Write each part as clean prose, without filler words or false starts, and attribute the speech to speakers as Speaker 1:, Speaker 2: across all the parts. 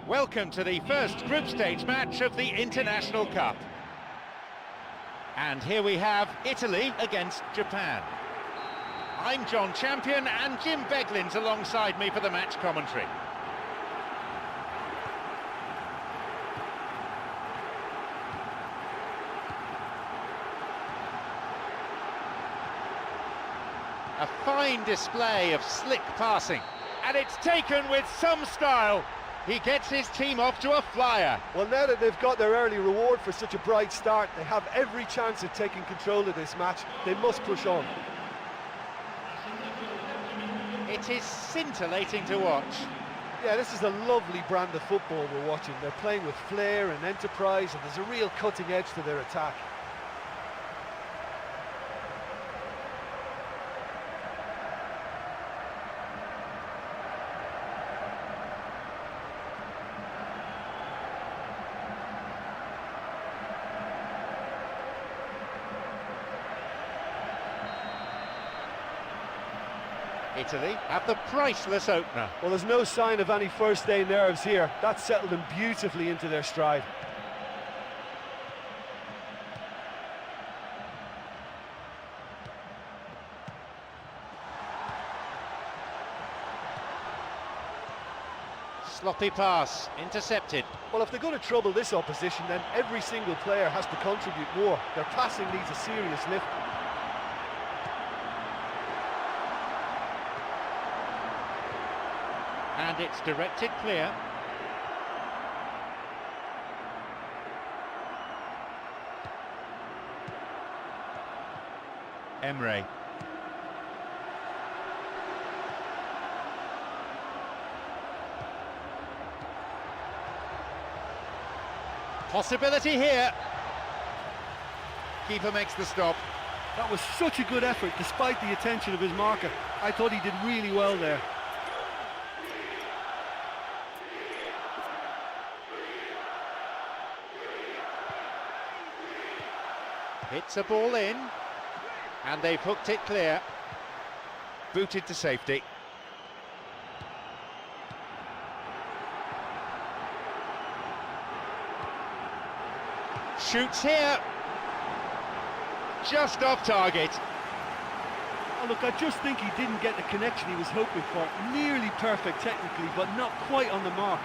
Speaker 1: Welcome to the first group stage match of the International Cup. And here we have Italy against Japan. I'm John Champion and Jim Beglin's alongside me for the match commentary. A fine display of slick passing, and it's taken with some style. He gets his team off to a flyer.
Speaker 2: Well, now that they've got their early reward for such a bright start, they have every chance of taking control of this match. They must push on.
Speaker 1: It is scintillating to watch.
Speaker 2: Yeah, this is a lovely brand of football we're watching. They're playing with flair and enterprise, and there's a real cutting edge to their attack.
Speaker 1: Italy have the priceless opener.
Speaker 2: Well, there's no sign of any first-day nerves here. That settled them beautifully into their stride.
Speaker 1: Sloppy pass, intercepted.
Speaker 2: Well, if they're going to trouble this opposition, then every single player has to contribute more. Their passing needs a serious lift.
Speaker 1: And it's directed clear. Emre. Possibility here. Keeper makes the stop.
Speaker 2: That was such a good effort, despite the attention of his marker. I thought he did really well there.
Speaker 1: Hits a ball in, and they've hooked it clear. Booted to safety. Shoots here. Just off target.
Speaker 2: Oh, look, I just think he didn't get the connection he was hoping for. Nearly perfect technically, but not quite on the mark.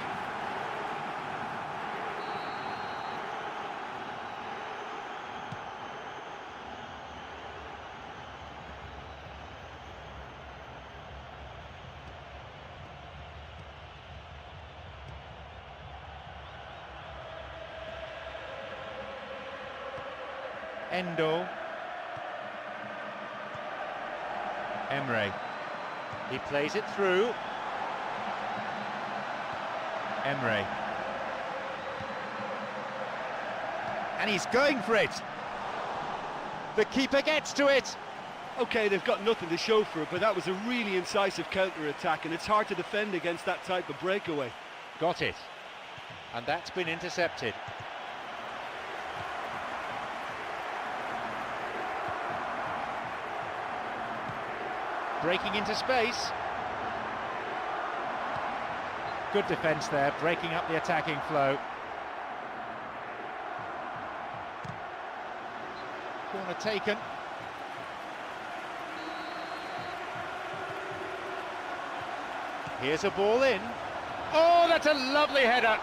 Speaker 1: Endo. Emre. He plays it through. Emre. And he's going for it. The keeper gets to it.
Speaker 2: Okay, they've got nothing to show for it, but that was a really incisive counter-attack, and it's hard to defend against that type of breakaway.
Speaker 1: Got it. And that's been intercepted. Breaking into space. Good defence there, breaking up the attacking flow. Corner taken. Here's a ball in. Oh, that's a lovely header.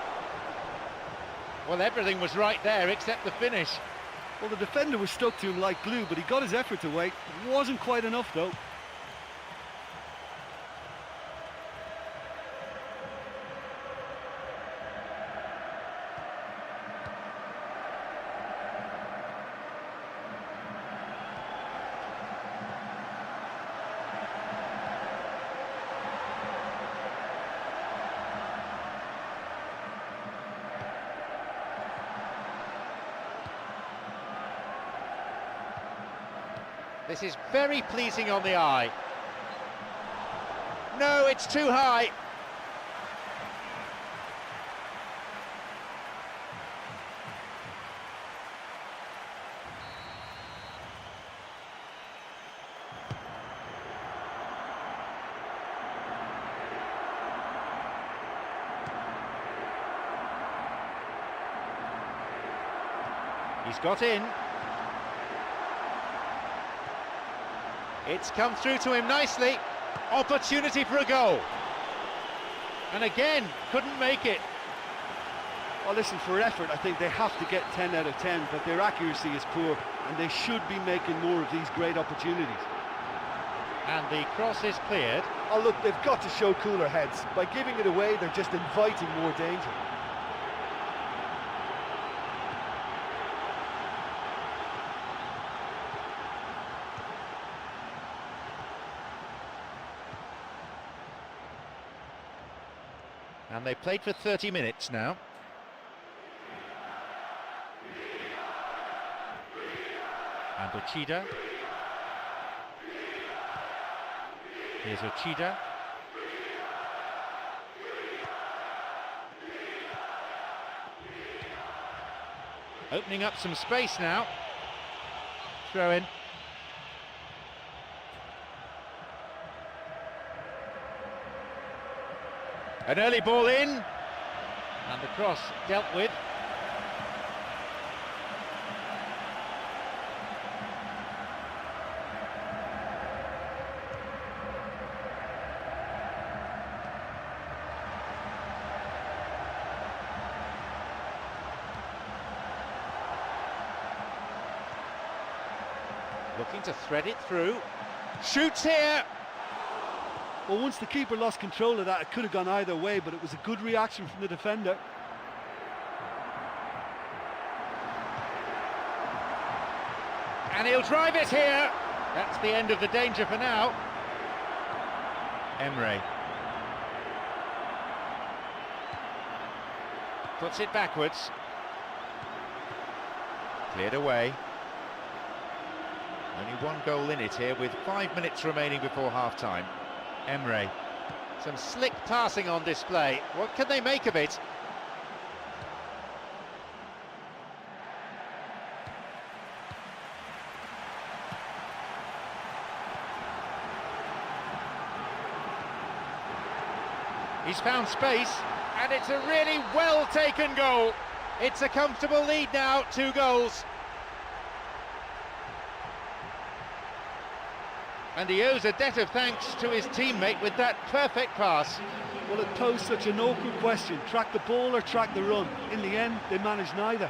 Speaker 1: Well, everything was right there except the finish.
Speaker 2: Well, the defender was stuck to him like glue, but he got his effort away. It wasn't quite enough, though.
Speaker 1: This is very pleasing on the eye. No, it's too high. He's got in. It's come through to him nicely. Opportunity for a goal. And again, couldn't make it.
Speaker 2: Well, listen, for effort, I think they have to get 10 out of 10, but their accuracy is poor, and they should be making more of these great opportunities.
Speaker 1: And the cross is cleared.
Speaker 2: Oh, look, they've got to show cooler heads. By giving it away, they're just inviting more danger.
Speaker 1: And they played for 30 minutes now. And Ochida. Here's Ochida. Opening up some space now. Throw in. An early ball in. And the cross dealt with. Looking to thread it through. Shoots here.
Speaker 2: Well, once the keeper lost control of that, it could have gone either way, but it was a good reaction from the defender.
Speaker 1: And he'll drive it here. That's the end of the danger for now. Emre. Puts it backwards. Cleared away. Only one goal in it here with 5 minutes remaining before half-time. Emre. Some slick passing on display. What can they make of it? He's found space, and it's a really well-taken goal. It's a comfortable lead now, 2 goals. And he owes a debt of thanks to his teammate with that perfect pass.
Speaker 2: Well, it posed such an awkward question, track the ball or track the run. In the end, they managed neither.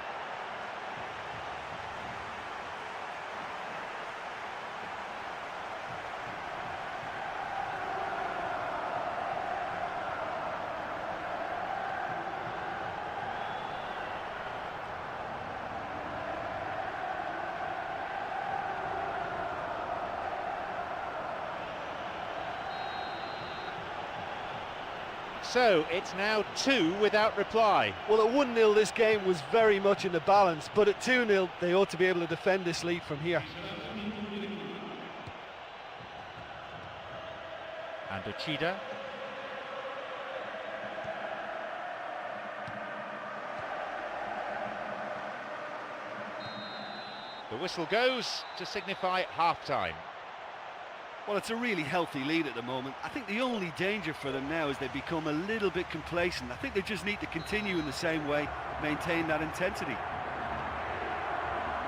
Speaker 1: So it's now 2 without reply.
Speaker 2: Well, at 1-0 this game was very much in the balance, but at 2-0 they ought to be able to defend this lead from here.
Speaker 1: And Ochida. The whistle goes to signify half-time.
Speaker 2: Well, it's a really healthy lead at the moment. I think the only danger for them now is they become a little bit complacent. I think they just need to continue in the same way, maintain that intensity.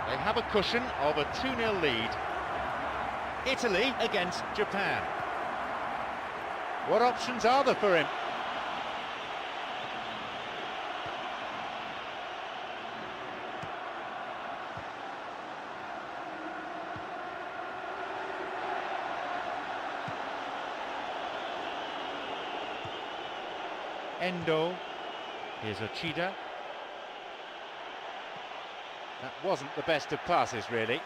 Speaker 1: They have a cushion of a 2-0 lead. Italy against Japan. What options are there for him? Endo. Here's Ochida. That wasn't the best of passes, really.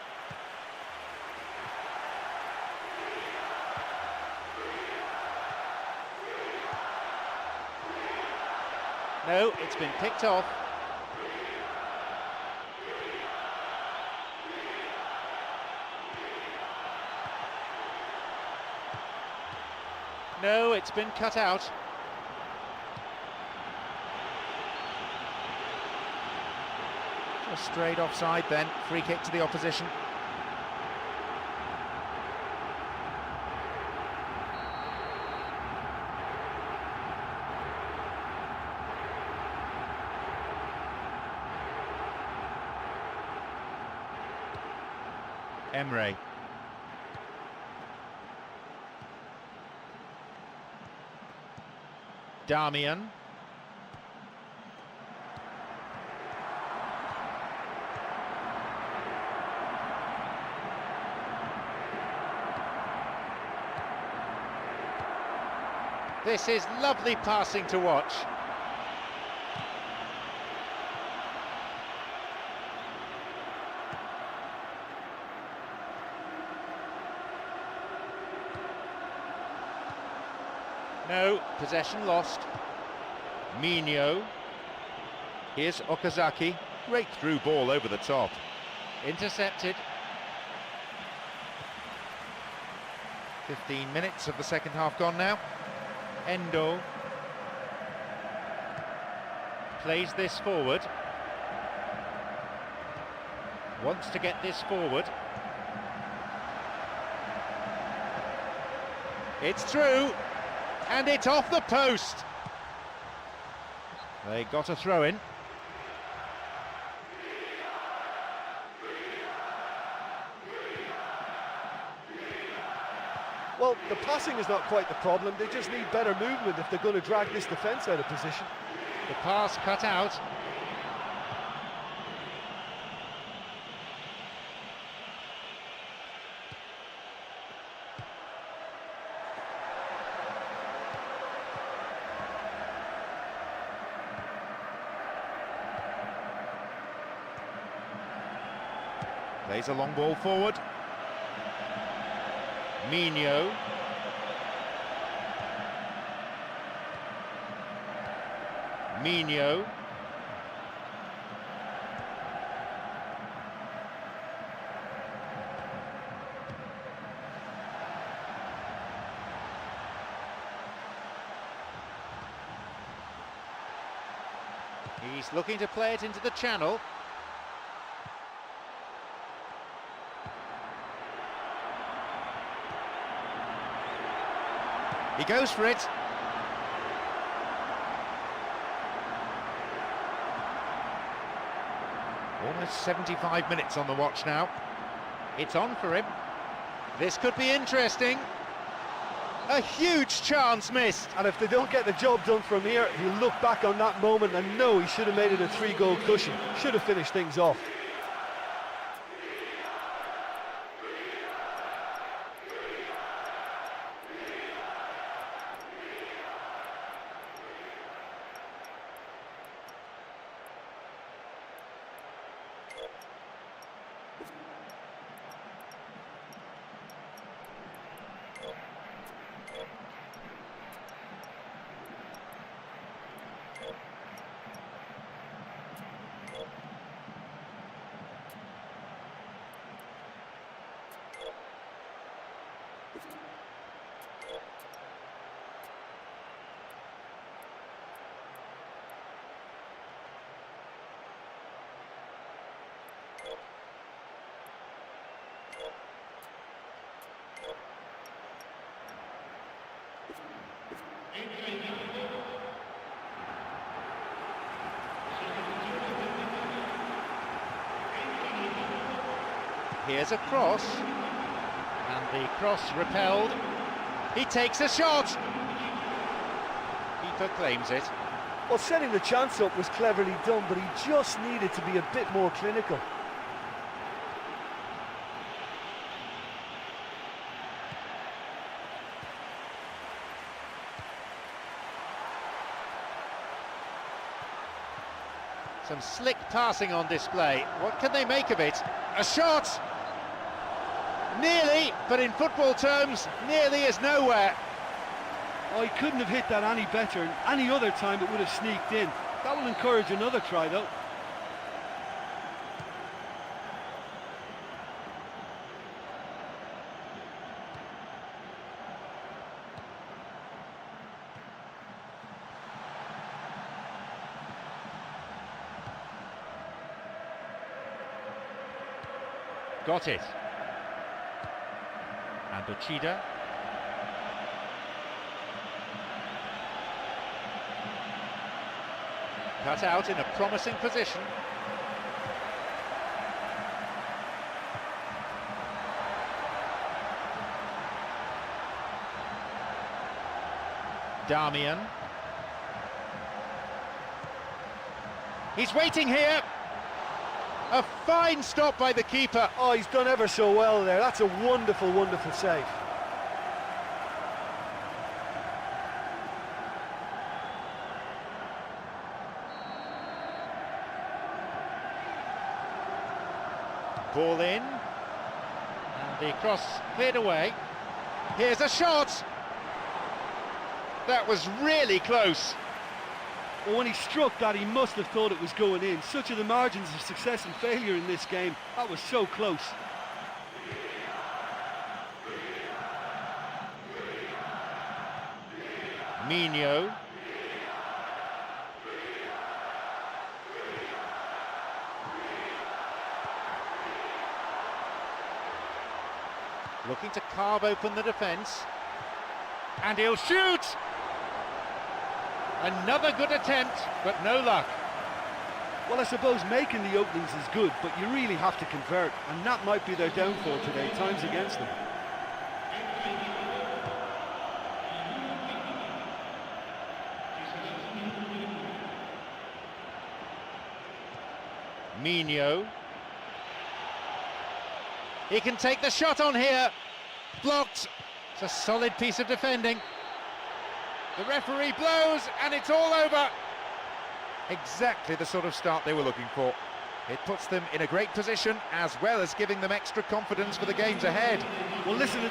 Speaker 1: No, it's been picked off. No, it's been cut out. Just straight offside then, free kick to the opposition. Emre. Darmian. This is lovely passing to watch. No, possession lost. Mino. Here's Okazaki. Great through ball over the top. Intercepted. 15 minutes of the second half gone now. Endo. Plays this forward. Wants to get this forward. It's through. And it's off the post. They got a throw in.
Speaker 3: Well, the passing is not quite the problem. They just need better movement if they're going to drag this defence out of position.
Speaker 1: The pass cut out. Plays a long ball forward. Mino. Mino. He's looking to play it into the channel. He goes for it. Almost 75 minutes on the watch now. It's on for him. This could be interesting. A huge chance missed.
Speaker 3: And if they don't get the job done from here, he'll look back on that moment and know he should have made it a 3-goal cushion. Should have finished things off.
Speaker 1: Here's a cross, and the cross repelled. He takes a shot. Keeper claims it.
Speaker 3: Well, setting the chance up was cleverly done, but he just needed to be a bit more clinical.
Speaker 1: Some slick passing on display. What can they make of it? A shot! Nearly, but in football terms, nearly is nowhere.
Speaker 2: Oh, he couldn't have hit that any better, and any other time it would have sneaked in. That will encourage another try, though.
Speaker 1: Got it. And Uchida. Cut out in a promising position. Damian. He's waiting here. A fine stop by the keeper.
Speaker 3: Oh, he's done ever so well there. That's a wonderful, wonderful save.
Speaker 1: Ball in. And the cross cleared away. Here's a shot. That was really close.
Speaker 2: Well, when he struck that, he must have thought it was going in. Such are the margins of success and failure in this game. That was so close.
Speaker 1: Mino. Looking to carve open the defence. And he'll shoot! Another good attempt, but no luck.
Speaker 2: Well, I suppose making the openings is good, but you really have to convert, and that might be their downfall today. Time's against them.
Speaker 1: Mino. He can take the shot on here. Blocked. It's a solid piece of defending. The referee blows and it's all over. Exactly the sort of start they were looking for. It puts them in a great position as well as giving them extra confidence for the games ahead.
Speaker 2: Well, listen...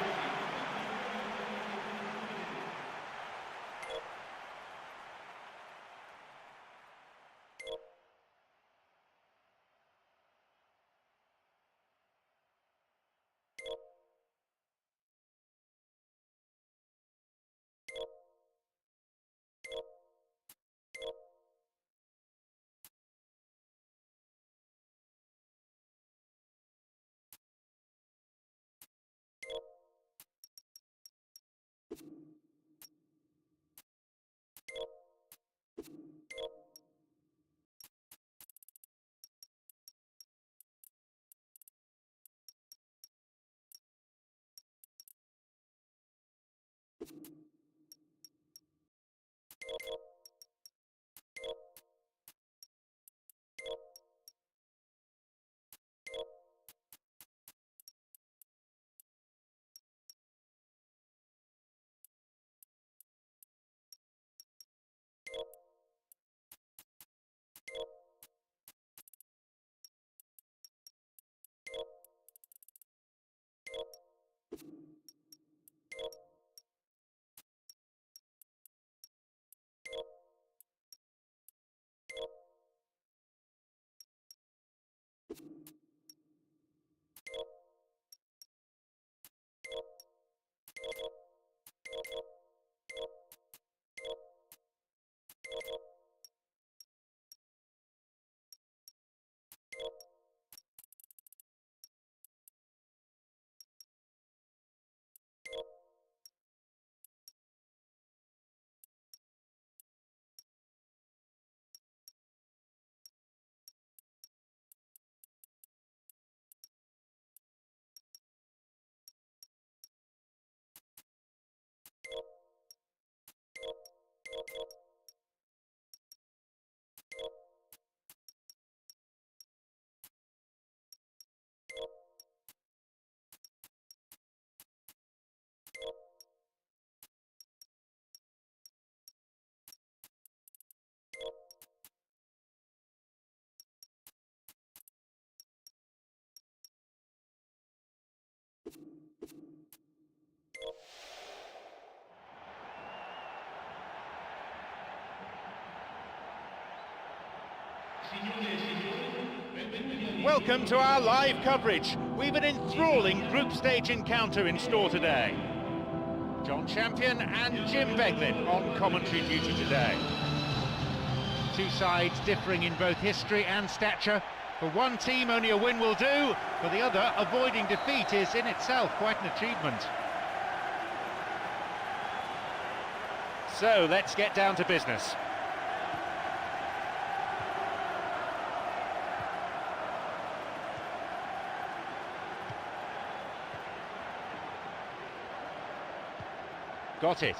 Speaker 1: Welcome to our live coverage. We've an enthralling group stage encounter in store today. John Champion and Jim Beglin on commentary duty today. Two sides differing in both history and stature. For one team, only a win will do. For the other, avoiding defeat is in itself quite an achievement. So let's get down to business. Got it.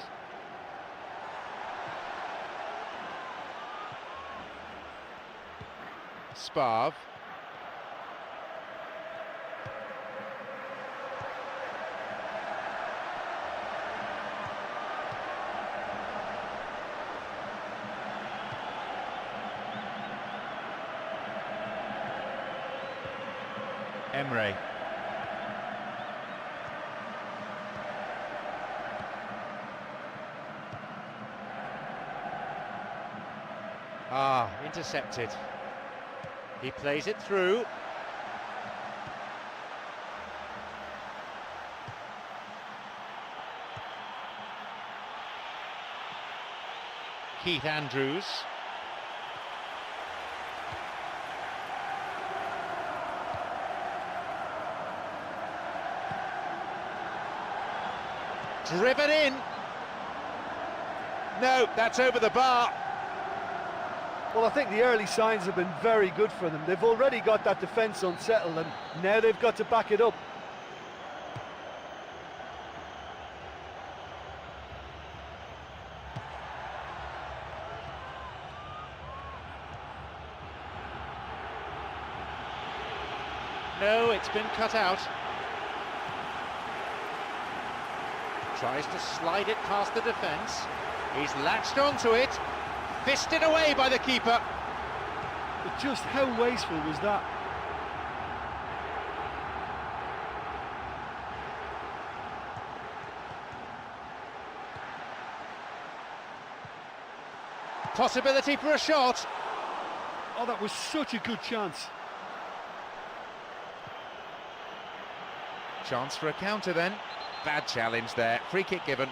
Speaker 1: Spav. Emre. Intercepted. He plays it through. Keith Andrews. Driven in. No, that's over the bar.
Speaker 3: Well, I think the early signs have been very good for them. They've already got that defence unsettled, and now they've got to back it up.
Speaker 1: No, it's been cut out. Tries to slide it past the defence. He's latched onto it. Fisted away by the keeper.
Speaker 2: But just how wasteful was that?
Speaker 1: Possibility for a shot.
Speaker 2: Oh, that was such a good chance.
Speaker 1: Chance for a counter then. Bad challenge there. Free kick given.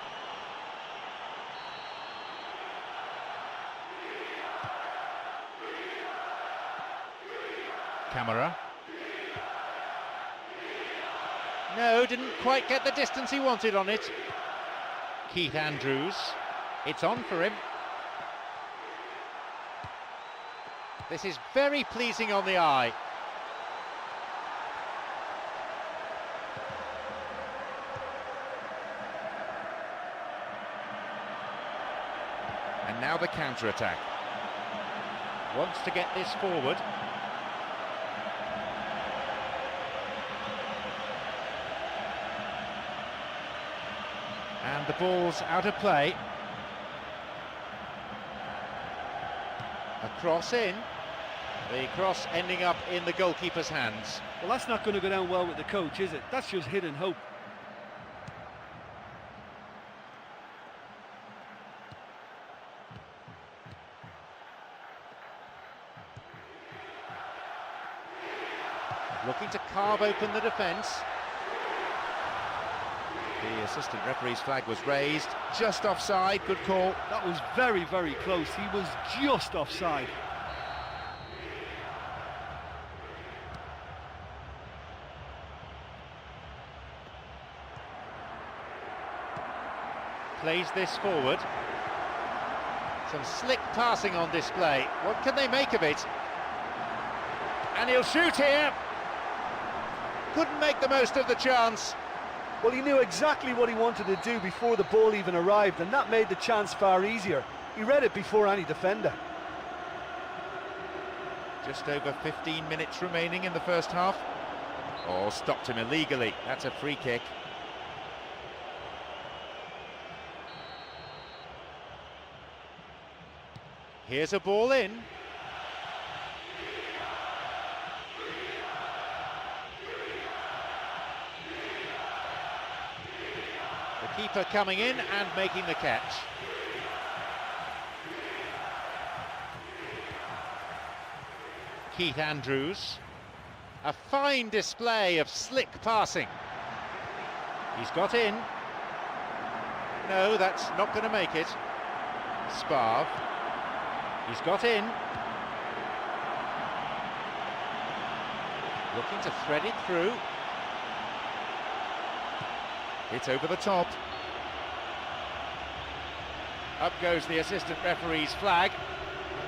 Speaker 1: Camera. No, didn't quite get the distance he wanted on it. Keith Andrews. It's on for him. This is very pleasing on the eye. And now the counter-attack. Wants to get this forward. And the ball's out of play. A cross in. The cross ending up in the goalkeeper's hands.
Speaker 2: Well, that's not going to go down well with the coach, is it? That's just hidden hope.
Speaker 1: Looking to carve open the defence. The assistant referee's flag was raised, just offside, good call.
Speaker 2: That was very, very close. He was just offside.
Speaker 1: Plays this forward. Some slick passing on display. What can they make of it? And he'll shoot here. Couldn't make the most of the chance.
Speaker 3: Well, he knew exactly what he wanted to do before the ball even arrived, and that made the chance far easier. He read it before any defender.
Speaker 1: Just over 15 minutes remaining in the first half. Oh, stopped him illegally. That's a free kick. Here's a ball in. The keeper coming in and making the catch. Keith Andrews. A fine display of slick passing. He's got in. No, that's not going to make it. Spav. He's got in. Looking to thread it through. It's over the top. Up goes the assistant referee's flag.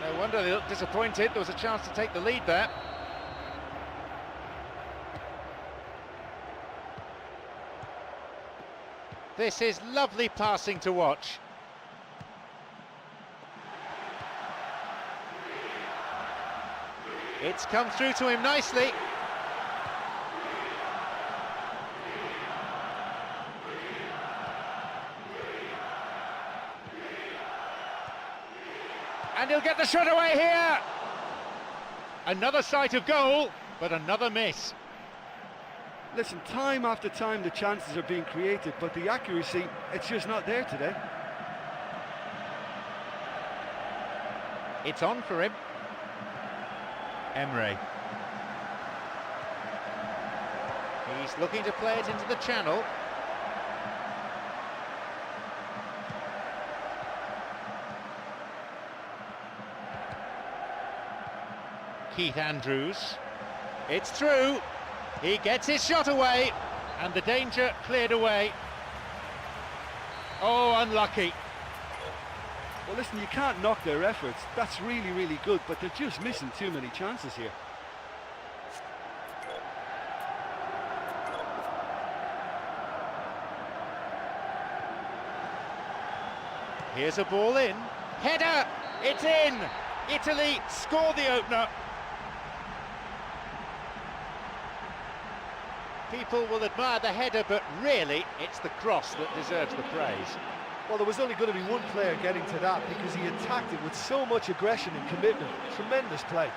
Speaker 1: No wonder they look disappointed. There was a chance to take the lead there. This is lovely passing to watch. It's come through to him nicely. And he'll get the shot away here. Another sight of goal, but another miss.
Speaker 2: Listen, time after time the chances are being created, but the accuracy, it's just not there today.
Speaker 1: It's on for him. Emre. He's looking to play it into the channel. Keith Andrews. It's through. He gets his shot away, and the danger cleared away. Oh, unlucky.
Speaker 2: Well, listen, you can't knock their efforts. That's really, really good, but they're just missing too many chances here.
Speaker 1: Here's a ball in. Header! It's in! Italy score the opener. People will admire the header, but really it's the cross that deserves the praise.
Speaker 3: Well, there was only going to be one player getting to that because he attacked it with so much aggression and commitment. Tremendous play.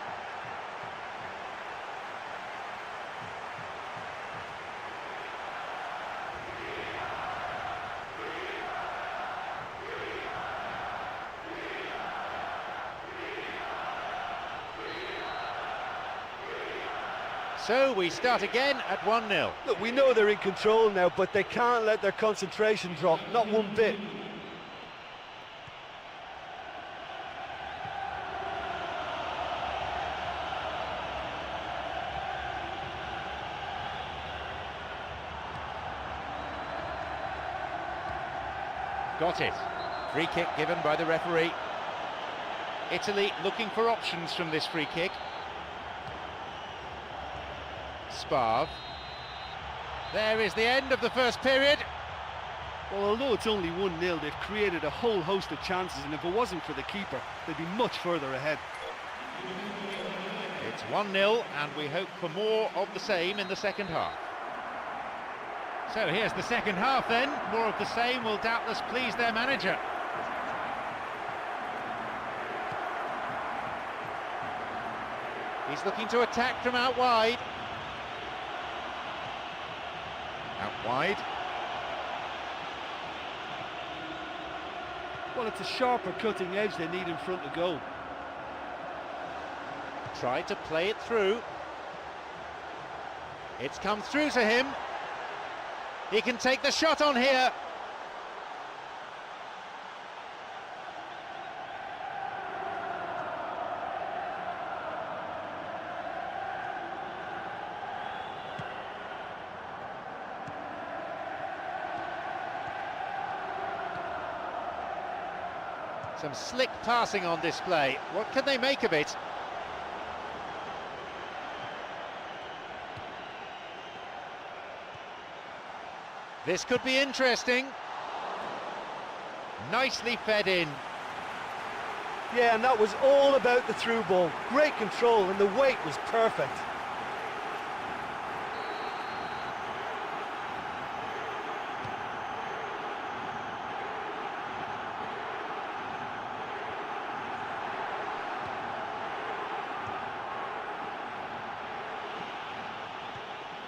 Speaker 1: So we start again at 1-0.
Speaker 3: Look, we know they're in control now, but they can't let their concentration drop, not one bit.
Speaker 1: Got it. Free kick given by the referee. Italy looking for options from this free kick. Spav. There is the end of the first period.
Speaker 2: Well, although it's only 1-0, they've created a whole host of chances, and if it wasn't for the keeper, they'd be much further ahead.
Speaker 1: It's 1-0, and we hope for more of the same in the second half. So here's the second half then. More of the same will doubtless please their manager. He's looking to attack from out wide. Out wide.
Speaker 2: Well, it's a sharper cutting edge they need in front of goal.
Speaker 1: Tried to play it through. It's come through to him. He can take the shot on here. Some slick passing on display. What can they make of it? This could be interesting. Nicely fed in.
Speaker 3: Yeah, and that was all about the through ball. Great control, and the weight was perfect.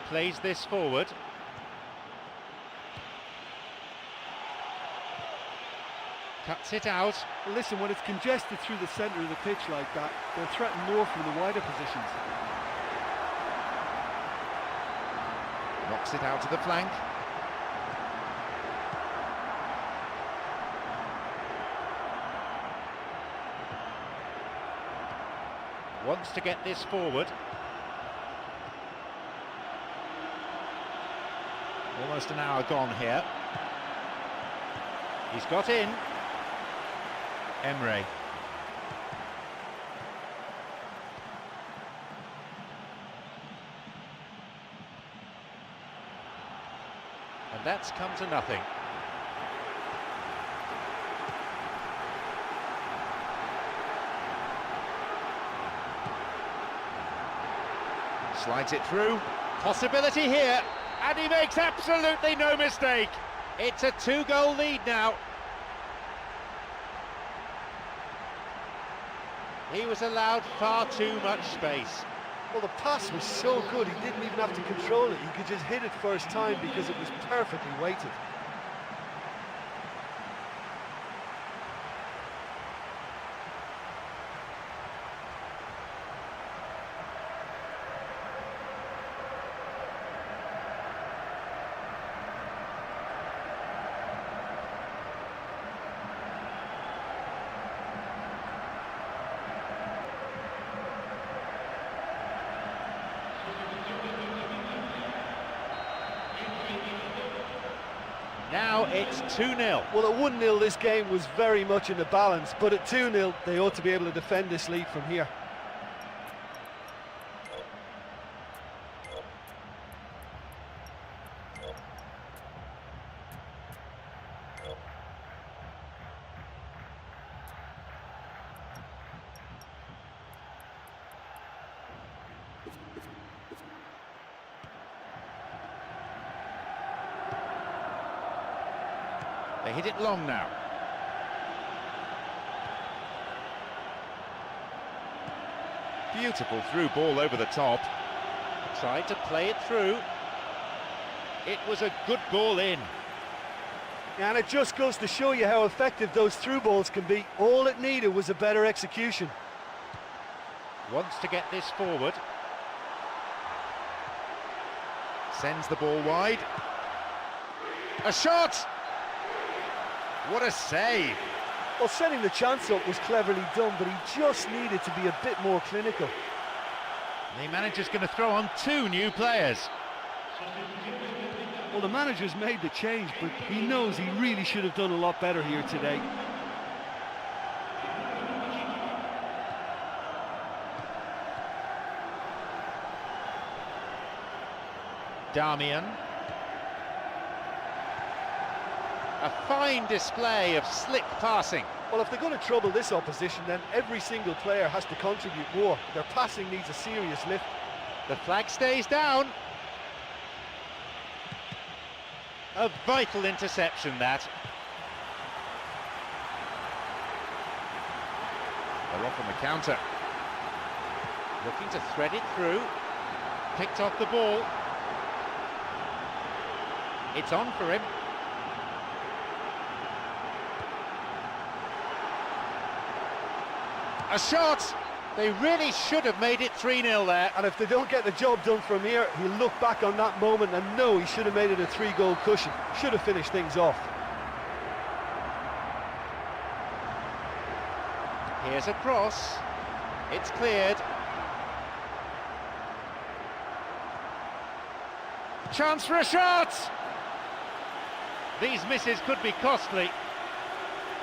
Speaker 1: Plays this forward. Cuts it out.
Speaker 2: Well, listen, when it's congested through the centre of the pitch like that, they'll threaten more from the wider positions.
Speaker 1: Knocks it out to the flank. Wants to get this forward. Almost an hour gone here. He's got in. Emre. And that's come to nothing. Slides it through. Possibility here, and he makes absolutely no mistake. It's a 2-goal lead now. He was allowed far too much space.
Speaker 3: Well, the pass was so good, he didn't even have to control it. He could just hit it first time because it was perfectly weighted.
Speaker 1: Now it's 2-0.
Speaker 3: Well, at 1-0 this game was very much in the balance, but at 2-0 they ought to be able to defend this lead from here.
Speaker 1: They hit it long now. Beautiful through ball over the top. Tried to play it through. It was a good ball in.
Speaker 3: And it just goes to show you how effective those through balls can be. All it needed was a better execution.
Speaker 1: Wants to get this forward. Sends the ball wide. A shot! What a save!
Speaker 3: Well, setting the chance up was cleverly done, but he just needed to be a bit more clinical.
Speaker 1: The manager's going to throw on 2 new players.
Speaker 2: Well, the manager's made the change, but he knows he really should have done a lot better here today.
Speaker 1: Damian. A fine display of slick passing.
Speaker 3: Well, if they're going to trouble this opposition, then every single player has to contribute more. Their passing needs a serious lift.
Speaker 1: The flag stays down. A vital interception, that. They're off on the counter. Looking to thread it through. Picked off the ball. It's on for him. A shot! They really should have made it 3-0 there.
Speaker 3: And if they don't get the job done from here, he'll look back on that moment and know he should have made it a 3-goal cushion. Should have finished things off.
Speaker 1: Here's a cross. It's cleared. Chance for a shot! These misses could be costly.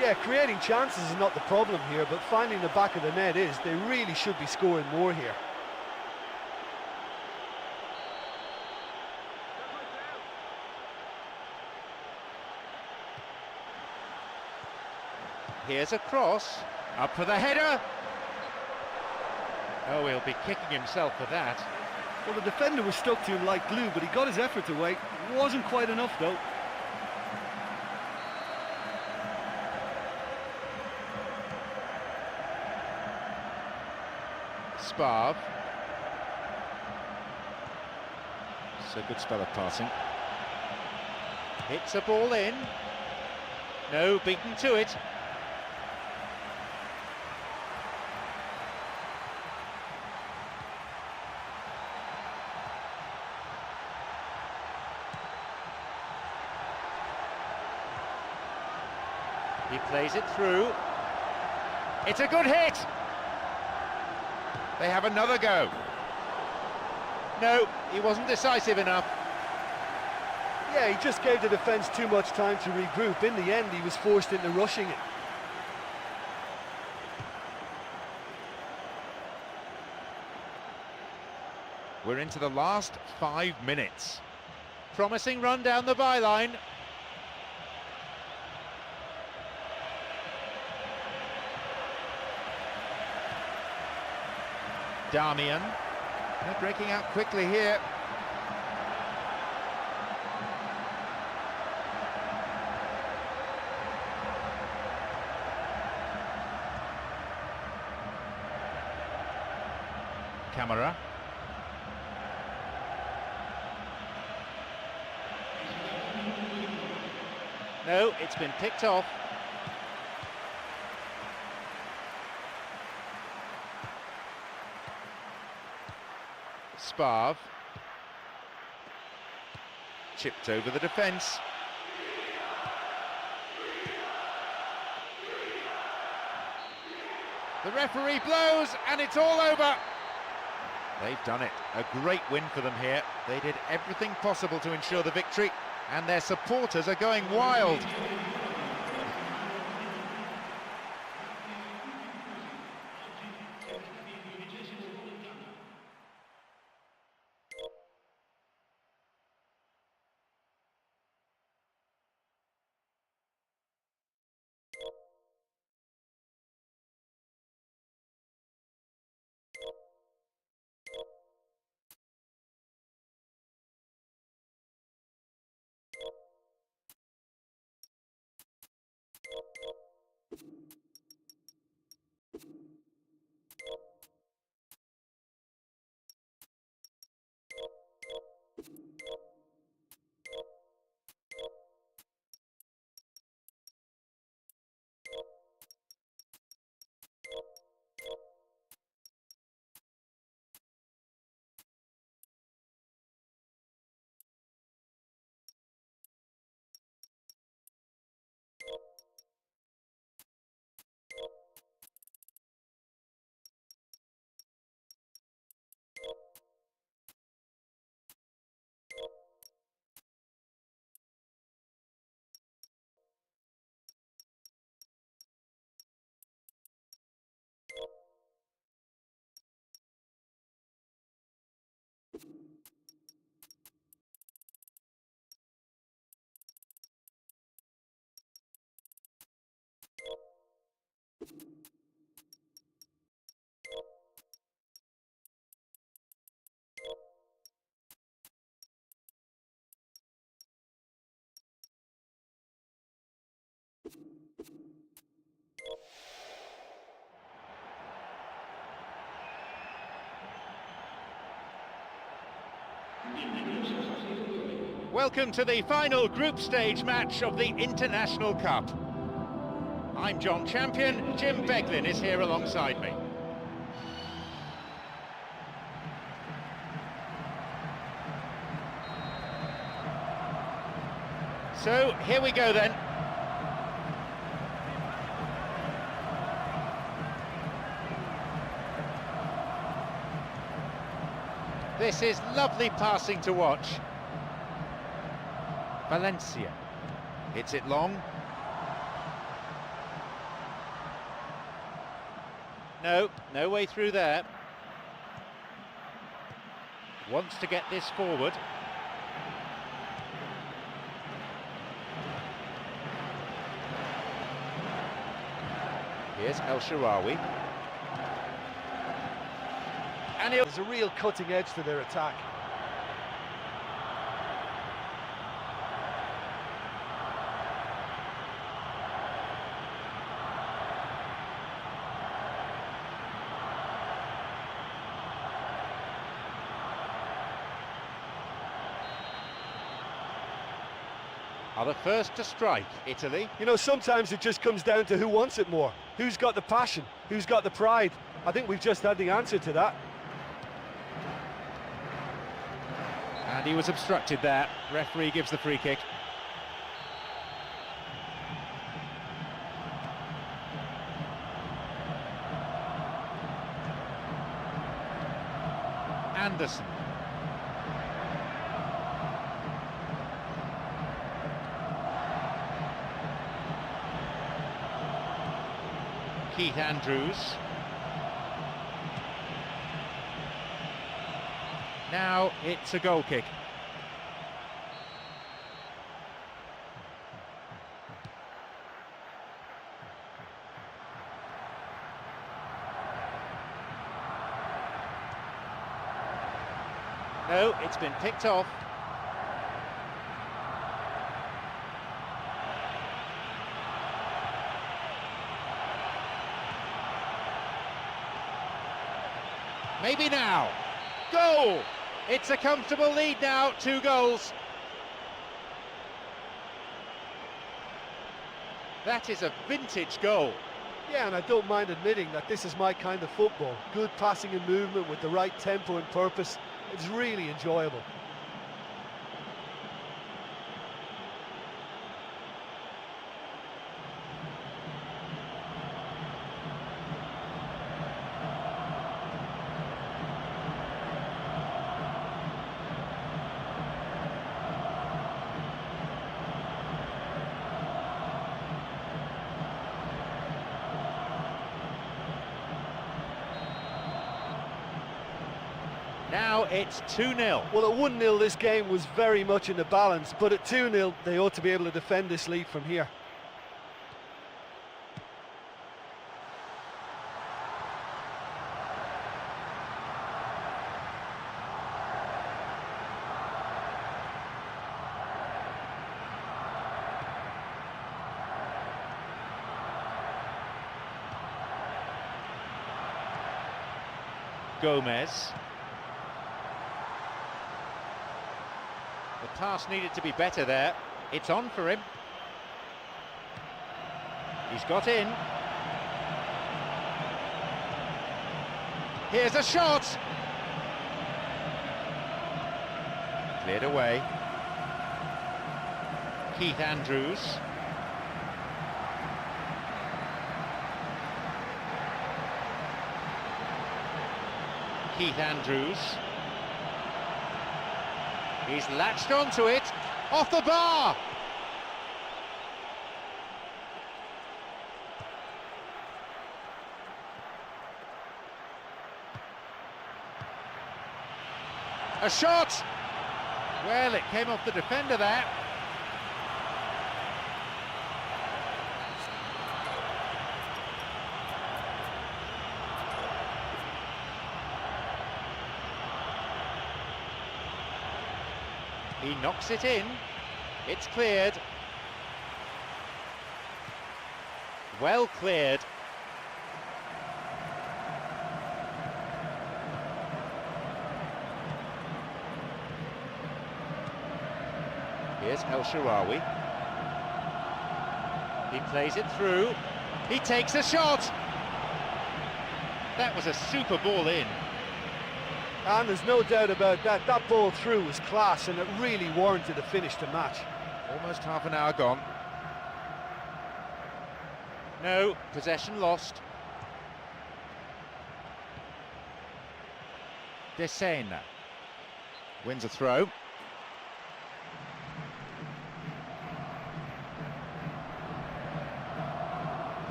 Speaker 3: Yeah, creating chances is not the problem here, but finding the back of the net is. They really should be scoring more here.
Speaker 1: Here's a cross. Up for the header. Oh, he'll be kicking himself for that.
Speaker 2: Well, the defender was stuck to him like glue, but he got his effort away. Wasn't quite enough, though.
Speaker 1: Spav. It's a good spell of passing. Hits a ball in. No, beaten to it. He plays it through. It's a good hit! They have another go. No, he wasn't decisive enough.
Speaker 3: Yeah, he just gave the defence too much time to regroup. In the end, he was forced into rushing it.
Speaker 1: We're into the last 5 minutes. Promising run down the byline. Damian. They're breaking out quickly here. Camera. No, it's been picked off. Sparv. Chipped over the defence. The referee blows and it's all over. They've done it. A great win for them here. They did everything possible to ensure the victory, and their supporters are going wild. Welcome to the final group stage match of the International Cup. I'm John Champion, Jim Beglin is here alongside me. So, here we go then. This is lovely passing to watch. Valencia hits it long. No way through there. Wants to get this forward. Here's El Shaarawy. And
Speaker 3: there's a real cutting edge to their attack.
Speaker 1: Are the first to strike, Italy.
Speaker 3: You know, sometimes it just comes down to who wants it more. Who's got the passion? Who's got the pride? I think we've just had the answer to that.
Speaker 1: And he was obstructed there. Referee gives the free kick. Anderson. Keith Andrews. Now it's a goal kick. No, it's been picked off. Maybe now. Goal! It's a comfortable lead now, 2 goals. That is a vintage goal.
Speaker 3: Yeah, and I don't mind admitting that this is my kind of football. Good passing and movement with the right tempo and purpose. It's really enjoyable.
Speaker 1: Now it's 2-0.
Speaker 3: Well, at 1-0 this game was very much in the balance, but at 2-0 they ought to be able to defend this lead from here.
Speaker 1: Gomez. The pass needed to be better there. It's on for him. He's got in. Here's a shot. Cleared away. Keith Andrews. Keith Andrews. He's latched onto it, off the bar! A shot! Well, it came off the defender there. He knocks it in. It's cleared. Well cleared. Here's El Shaarawy. He plays it through. He takes a shot. That was a super ball in.
Speaker 3: And there's no doubt about that. That ball through was class, and it really warranted a finish to match.
Speaker 1: Almost half an hour gone. No, possession lost. Desena wins a throw.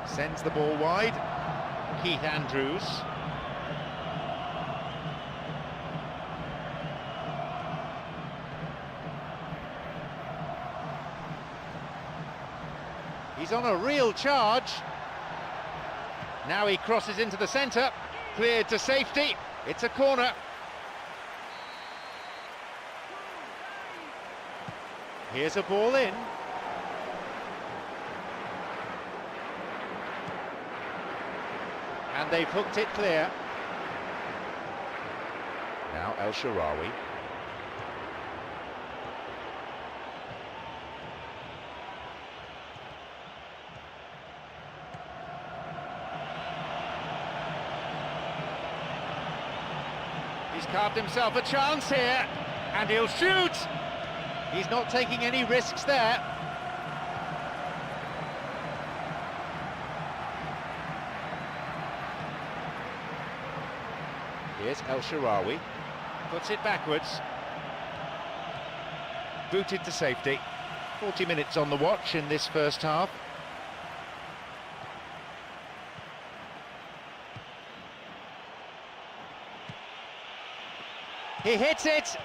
Speaker 1: Sends the ball wide. Keith Andrews. He's on a real charge. Now he crosses into the centre. Cleared to safety. It's a corner. Here's a ball in. And they've hooked it clear. Now El Shaarawy. He's carved himself a chance here, and he'll shoot! He's not taking any risks there. Here's El Shaarawy, puts it backwards. Booted to safety. 40 minutes on the watch in this first half. He hits it!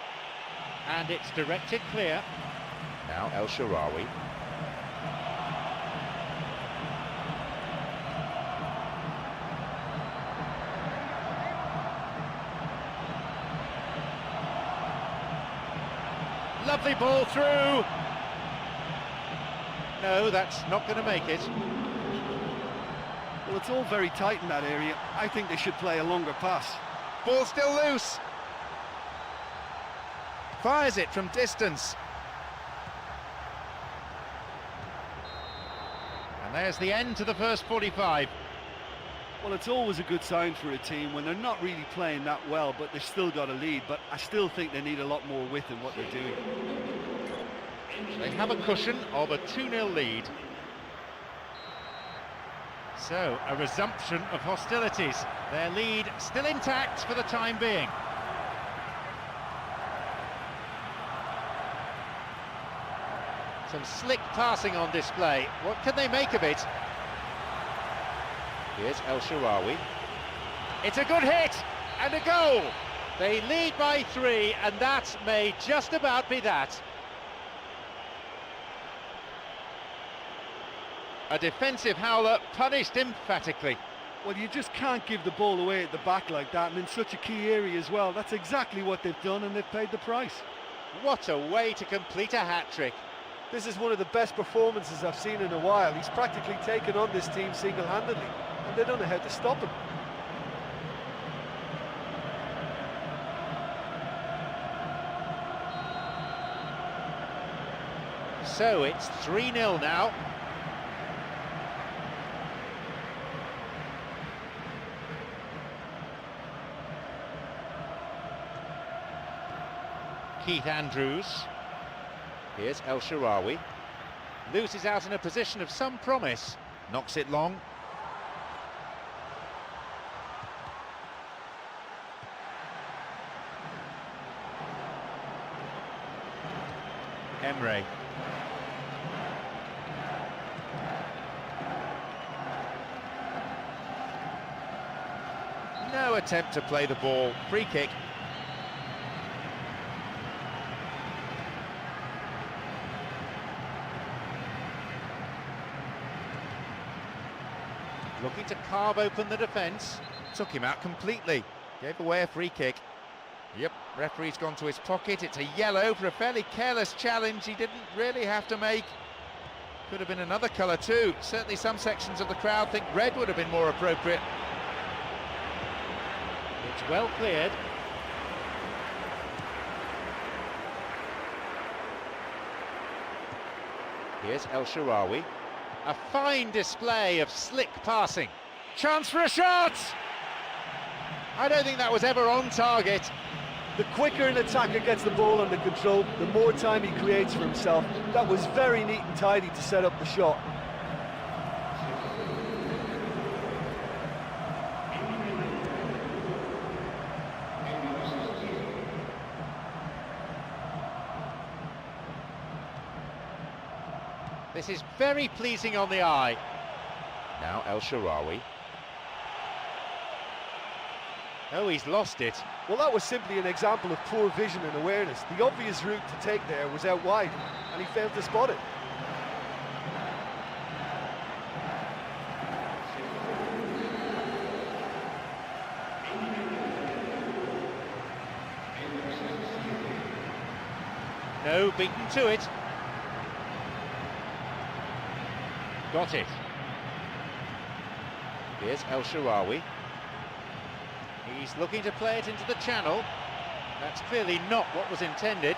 Speaker 1: And it's directed clear. Now El Shaarawy. Lovely ball through. No, that's not going to make it.
Speaker 2: Well, it's all very tight in that area. I think they should play a longer pass.
Speaker 1: Ball still loose. Fires it from distance. And there's the end to the first 45.
Speaker 2: Well, it's always a good sign for a team when they're not really playing that well, but they've still got a lead. But I still think they need a lot more width in what they're doing.
Speaker 1: They have a cushion of a 2-0 lead. So, a resumption of hostilities. Their lead still intact for the time being. Some slick passing on display. What can they make of it? Here's El Shaarawy. It's a good hit and a goal. They lead by 3, and that may just about be that. A defensive howler punished emphatically.
Speaker 2: Well, you just can't give the ball away at the back like that, and in such a key area as well. That's exactly what they've done, and they've paid the price.
Speaker 1: What a way to complete a hat-trick.
Speaker 3: This is one of the best performances I've seen in a while. He's practically taken on this team single-handedly, and they don't know how to stop him.
Speaker 1: So it's 3-0 now. Keith Andrews. Here's El Shaarawy. Loses out in a position of some promise. Knocks it long. Emre. No attempt to play the ball. Free kick. Looking to carve open the defence. Took him out completely. Gave away a free kick. Yep, referee's gone to his pocket. It's a yellow for a fairly careless challenge he didn't really have to make. Could have been another colour too. Certainly some sections of the crowd think red would have been more appropriate. It's well cleared. Here's El Shaarawy. A fine display of slick passing. Chance for a shot! I don't think that was ever on target.
Speaker 3: The quicker an attacker gets the ball under control, the more time he creates for himself. That was very neat and tidy to set up the shot.
Speaker 1: This is very pleasing on the eye. Now El Shaarawy. Oh, he's lost it.
Speaker 3: Well, that was simply an example of poor vision and awareness. The obvious route to take there was out wide, and he failed to spot it.
Speaker 1: No, beaten to it. Got it. Here's El Shaarawy. He's looking to play it into the channel. That's clearly not what was intended.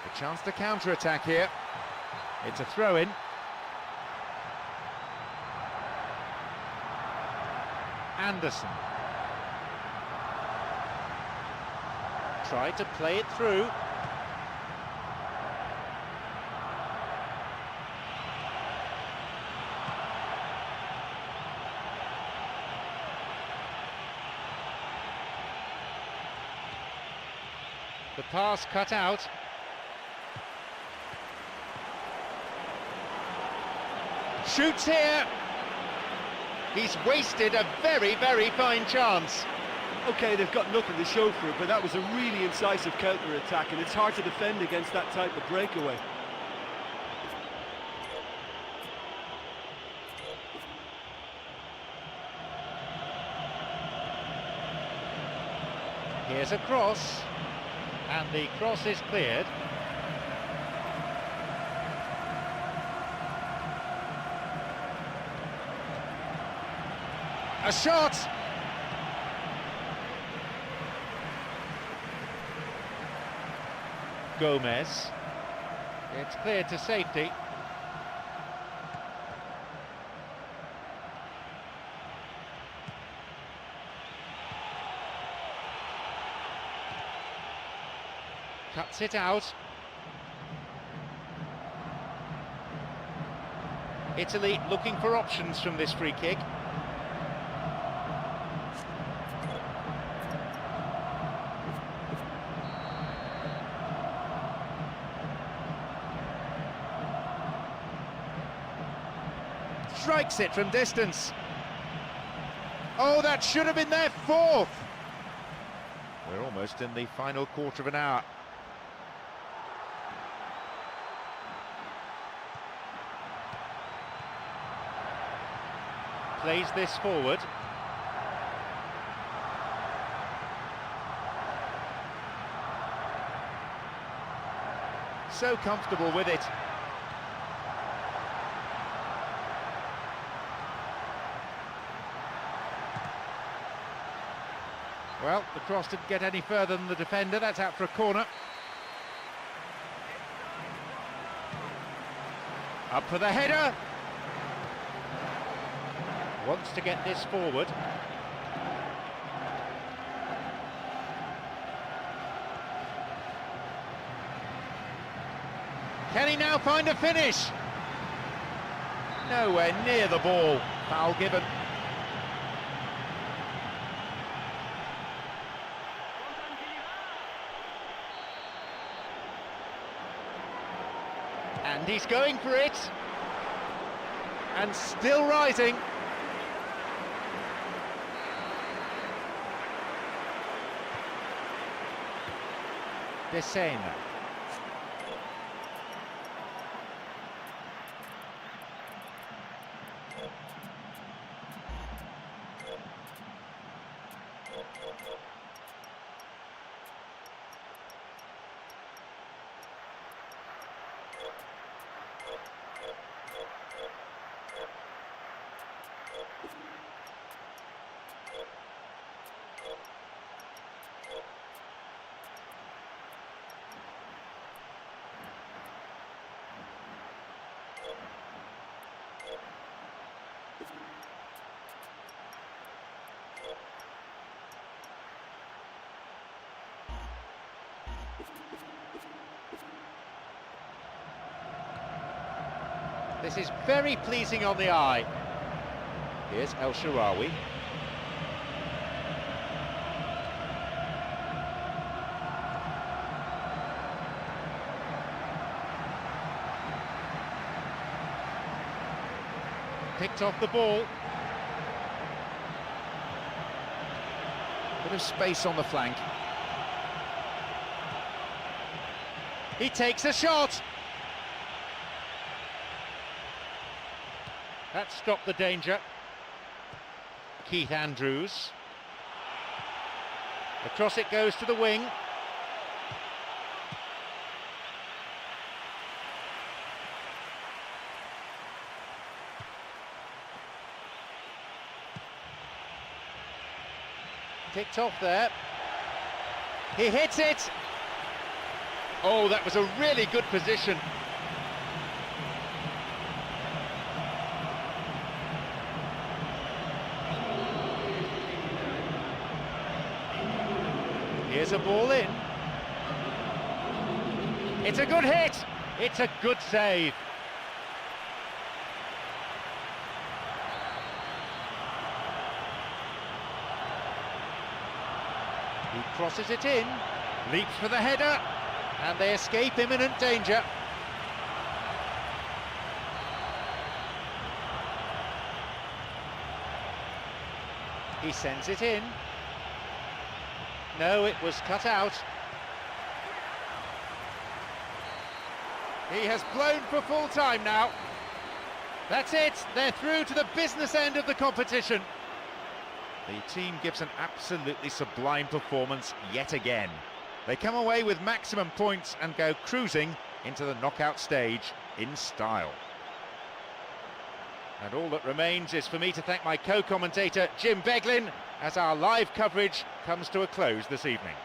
Speaker 1: A chance to counter-attack here. It's a throw-in. Anderson. Tried to play it through. The pass cut out. Shoots here. He's wasted a very, very fine chance.
Speaker 2: OK, they've got nothing to show for it, but that was a really incisive counter-attack, and it's hard to defend against that type of breakaway.
Speaker 1: Here's a cross, and the cross is cleared. A shot! Gomez. It's cleared to safety. Cuts it out. Italy looking for options from this free kick. Strikes it from distance. Oh, that should have been their fourth. We're almost in the final quarter of an hour. Plays this forward. So comfortable with it. Well, the cross didn't get any further than the defender. That's out for a corner. Up for the header. Wants to get this forward. Can he now find a finish? Nowhere near the ball. Foul given. And he's going for it. And still rising. Desena. This is very pleasing on the eye. Here's El Shaarawy. Picked off the ball. Bit of space on the flank. He takes a shot. That stopped the danger. Keith Andrews. Across it goes to the wing. Picked off there. He hits it. Oh, that was a really good position. Here's a ball in. It's a good hit. It's a good save. He crosses it in, leaps for the header, and they escape imminent danger. He sends it in. No, it was cut out. He has blown for full time now. That's it, they're through to the business end of the competition. The team gives an absolutely sublime performance yet again. They come away with maximum points and go cruising into the knockout stage in style. And all that remains is for me to thank my co-commentator Jim Beglin as our live coverage comes to a close this evening.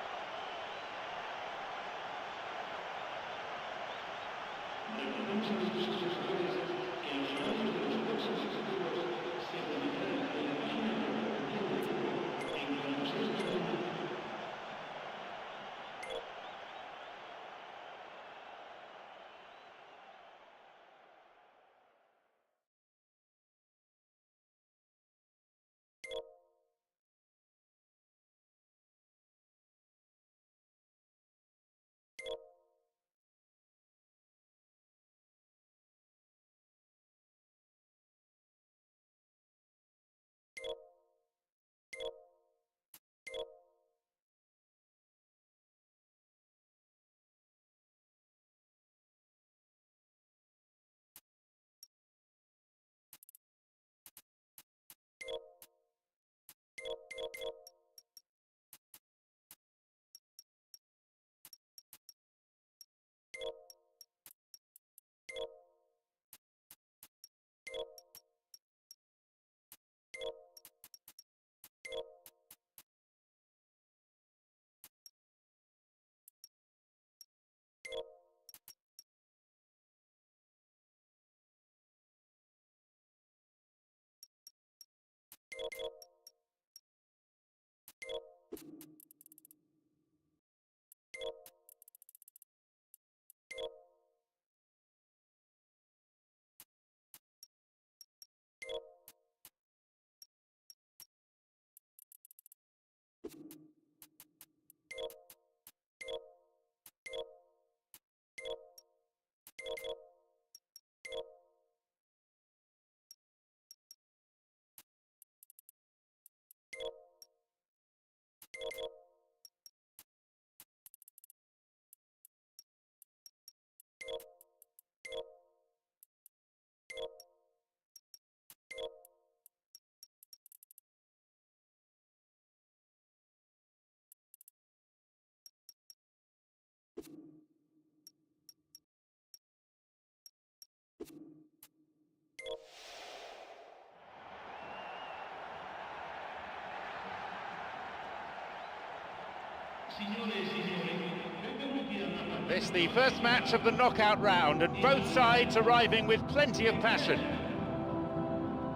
Speaker 1: This the first match of the knockout round, and both sides arriving with plenty of passion.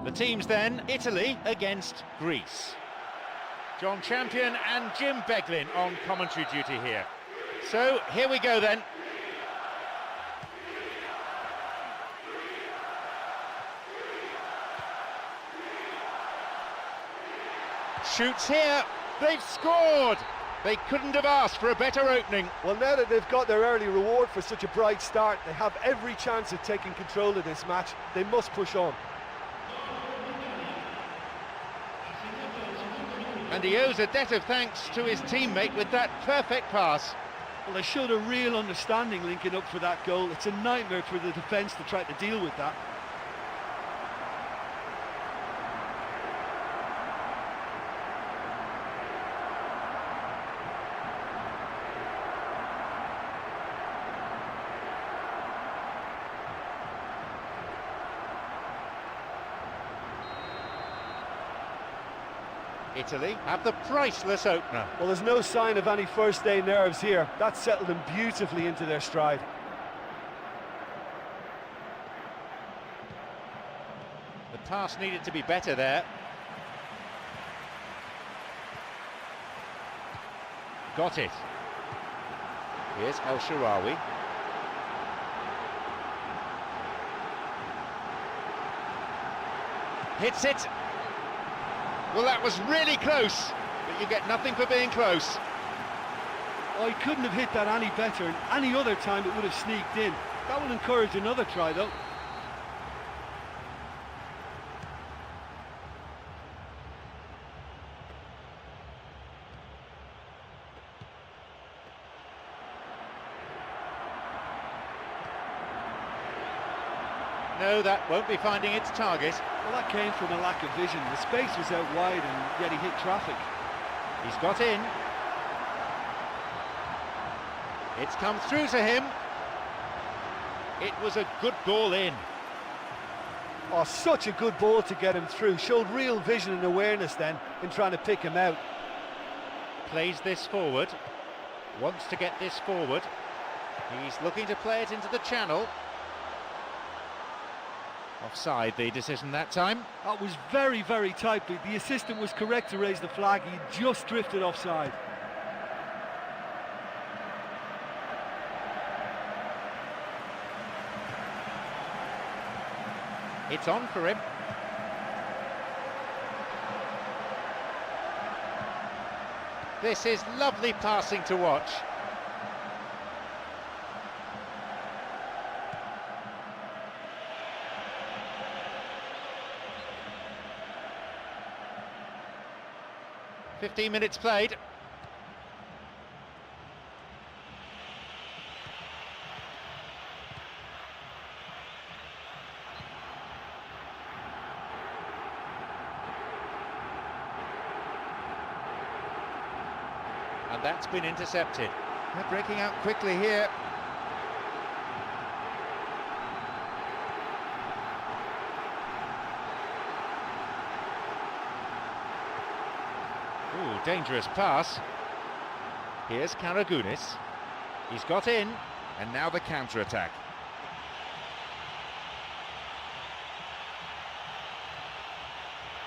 Speaker 1: The teams then, Italy against Greece. John Champion and Jim Beglin on commentary duty here. So, here we go then. Shoots here, they've scored! They couldn't have asked for a better opening.
Speaker 3: Well, now that they've got their early reward for such a bright start, they have every chance of taking control of this match. They must push on.
Speaker 1: And he owes a debt of thanks to his teammate with that perfect pass.
Speaker 2: Well, they showed a real understanding linking up for that goal. It's a nightmare for the defence to try to deal with that.
Speaker 1: Italy have the priceless opener.
Speaker 3: Well, there's no sign of any first-day nerves here. That settled them beautifully into their stride.
Speaker 1: The pass needed to be better there. Got it. Here's El Shaarawy. Hits it. Well, that was really close, but you get nothing for being close.
Speaker 2: Oh, he couldn't have hit that any better, and any other time it would have sneaked in. That will encourage another try, though.
Speaker 1: No, that won't be finding its target.
Speaker 2: Well, that came from a lack of vision. The space was out wide and yet he hit traffic.
Speaker 1: He's got in. It's come through to him. It was a good ball in.
Speaker 3: Oh, such a good ball to get him through. Showed real vision and awareness then in trying to pick him out.
Speaker 1: Plays this forward. Wants to get this forward. He's looking to play it into the channel. Offside, the decision that time.
Speaker 2: That was very, very tight. The assistant was correct to raise the flag. He just drifted offside.
Speaker 1: It's on for him. This is lovely passing to watch. "15 minutes played. And that's been intercepted. They're breaking out quickly here. Ooh, dangerous pass. Here's Karagounis. He's got in, and now the counter-attack.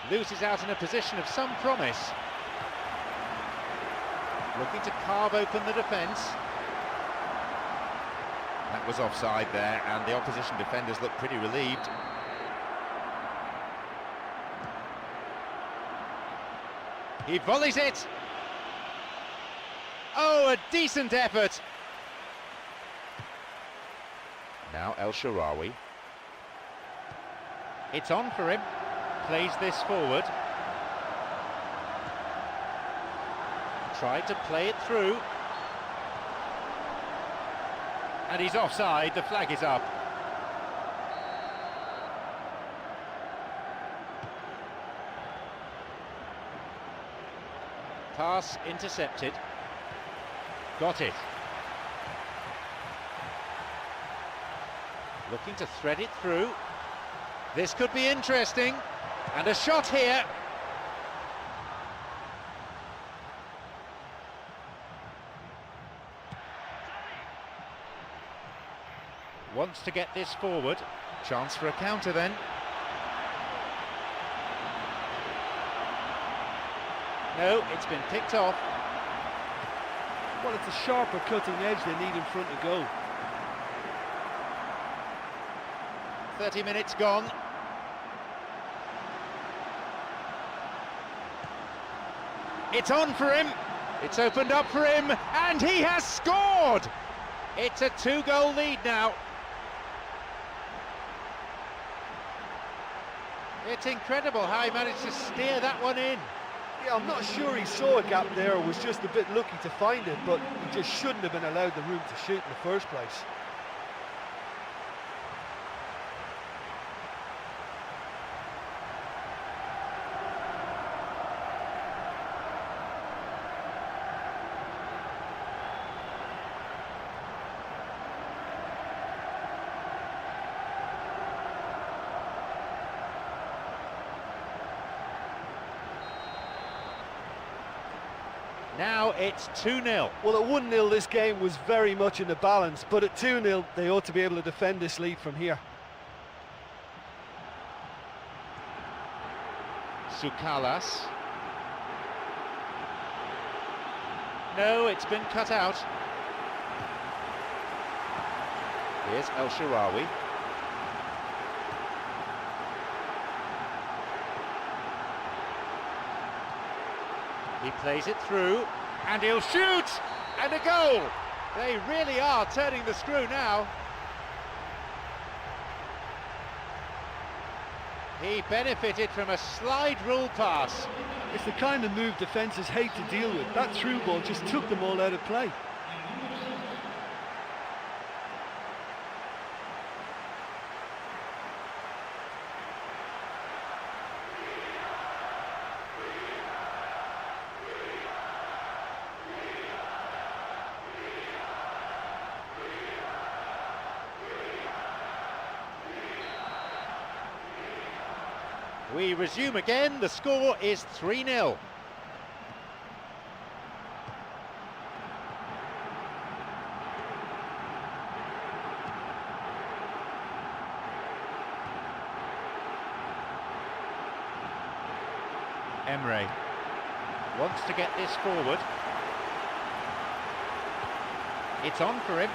Speaker 1: Loses out in a position of some promise. Looking to carve open the defence. That was offside there, and the opposition defenders look pretty relieved. He volleys it. Oh, a decent effort. Now El Shaarawy. It's on for him. Plays this forward. Tried to play it through. And he's offside, the flag is up. Pass intercepted. Got it. Looking to thread it through. This could be interesting. And a shot here. Wants to get this forward. Chance for a counter then. No, it's been picked off.
Speaker 2: Well, it's a sharper cutting edge they need in front of goal.
Speaker 1: 30 minutes gone. It's on for him. It's opened up for him, and he has scored! It's a 2-goal lead now. It's incredible how he managed to steer that one in.
Speaker 3: Yeah, I'm not sure he saw a gap there or was just a bit lucky to find it, but he just shouldn't have been allowed the room to shoot in the first place.
Speaker 1: Now it's 2-0.
Speaker 3: Well, at 1-0 this game was very much in the balance, but at 2-0 they ought to be able to defend this lead from here.
Speaker 1: Sukalas. No, it's been cut out. Here's El Shaarawy. He plays it through, and he'll shoot! And a goal! They really are turning the screw now. He benefited from a slide rule pass.
Speaker 2: It's the kind of move defences hate to deal with. That through ball just took them all out of play.
Speaker 1: We resume again, the score is 3-0. Emre wants to get this forward. It's on for him.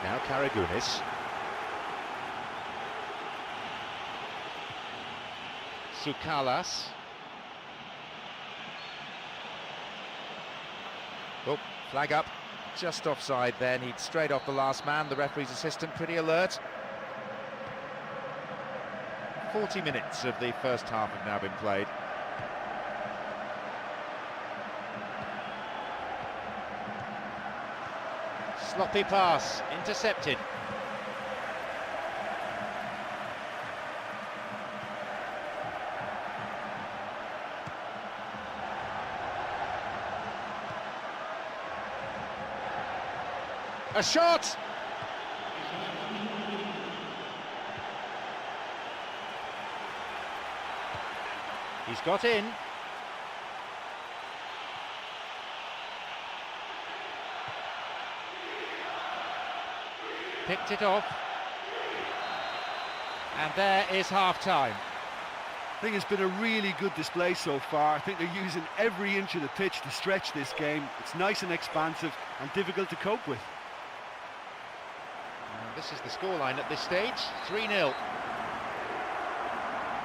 Speaker 1: Now Karagounis. Sukalas. Oh, flag up. Just offside then. He'd straight off the last man. The referee's assistant pretty alert. 40 minutes of the first half have now been played. Sloppy pass, intercepted. A shot! He's got in. Picked it off. And there is half-time.
Speaker 2: I think it's been a really good display so far. I think they're using every inch of the pitch to stretch this game. It's nice and expansive and difficult to cope with.
Speaker 1: This is the scoreline at this stage, 3-0.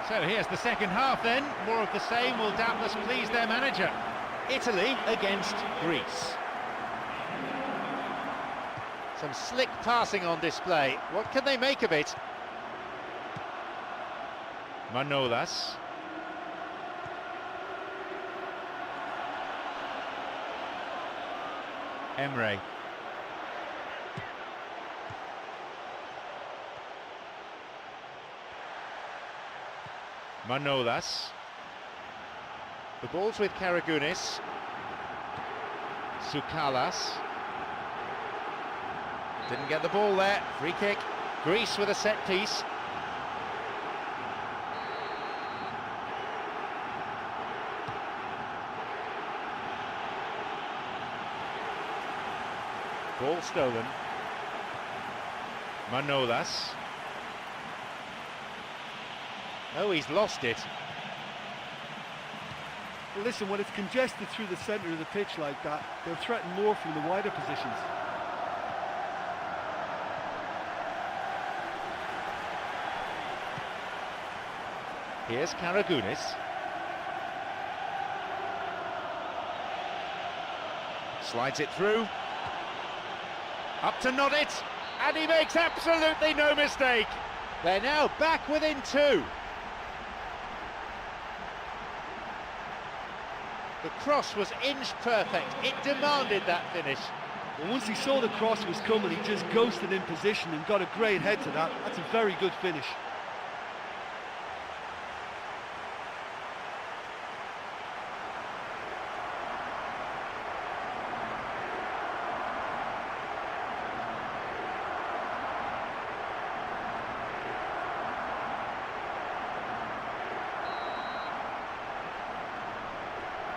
Speaker 1: So here's the second half then. More of the same will doubtless please their manager. Italy against Greece. Some slick passing on display. What can they make of it? Manolas. Emre. Manolas. The ball's with Karagounis. Sukalas. Didn't get the ball there. Free kick. Greece with a set piece. Ball stolen. Manolas. Oh, he's lost it.
Speaker 2: Well, listen, when it's congested through the centre of the pitch like that, they'll threaten more from the wider positions.
Speaker 1: Here's Karagounis. Slides it through. Up to nod it, and he makes absolutely no mistake. They're now back within two. The cross was inch perfect. It demanded that finish.
Speaker 2: Well, once he saw the cross was coming, he just ghosted in position and got a great head to that. That's a very good finish.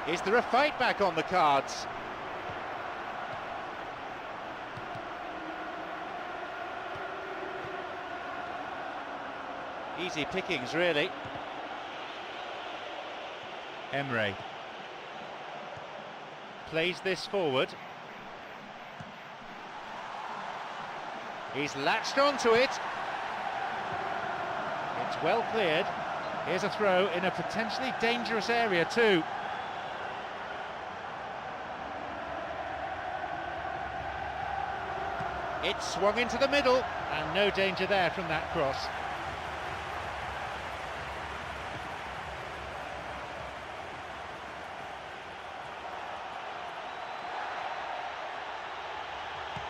Speaker 1: Is there a fight back on the cards? Easy pickings, really. Emre plays this forward. He's latched onto it. It's well cleared. Here's a throw in a potentially dangerous area too. It swung into the middle, and no danger there from that cross.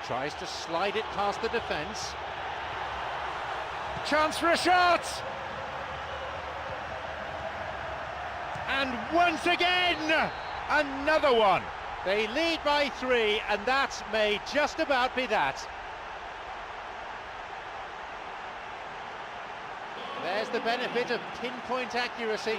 Speaker 1: Tries to slide it past the defence. Chance for a shot! And once again, another one. They lead by 3, and that may just about be that. There's the benefit of pinpoint accuracy.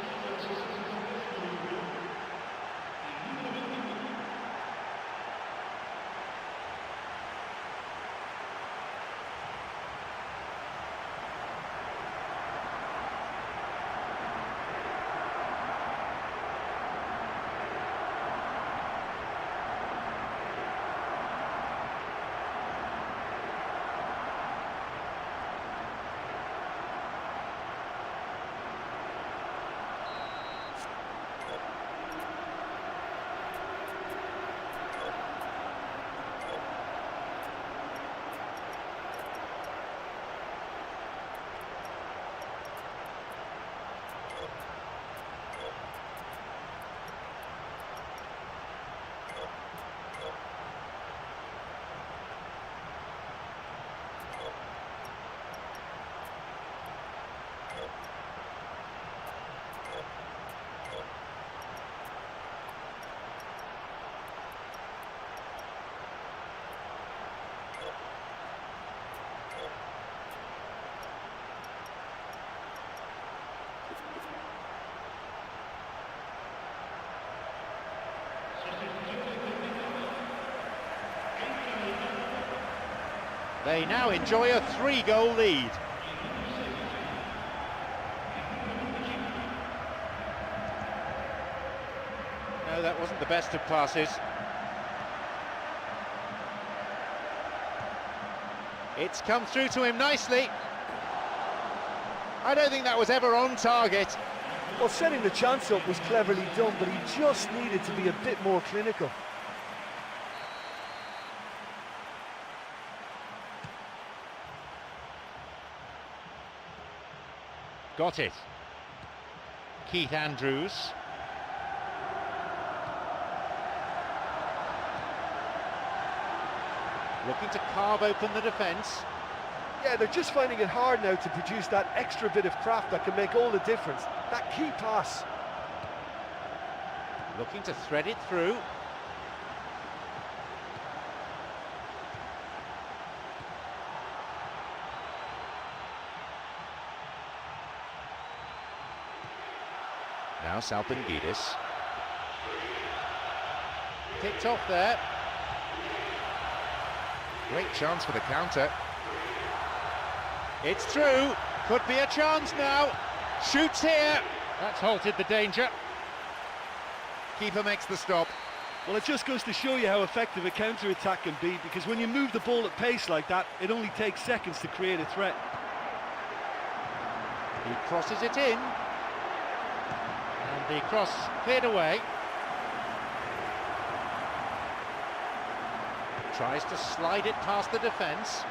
Speaker 1: They now enjoy a 3-goal lead. No, that wasn't the best of passes. It's come through to him nicely. I don't think that was ever on target.
Speaker 3: Well, setting the chance up was cleverly done, but he just needed to be a bit more clinical.
Speaker 1: Got it. Keith Andrews. Looking to carve open the defence.
Speaker 3: Yeah, they're just finding it hard now to produce that extra bit of craft that can make all the difference. That key pass.
Speaker 1: Looking to thread it through. Now Salpingidis. Picked off there. Great chance for the counter. It's through. Could be a chance now. Shoots here. That's halted the danger. Keeper makes the stop.
Speaker 2: Well, it just goes to show you how effective a counter-attack can be, because when you move the ball at pace like that, it only takes seconds to create a threat.
Speaker 1: He crosses it in. The cross cleared away. Tries to slide it past the defence.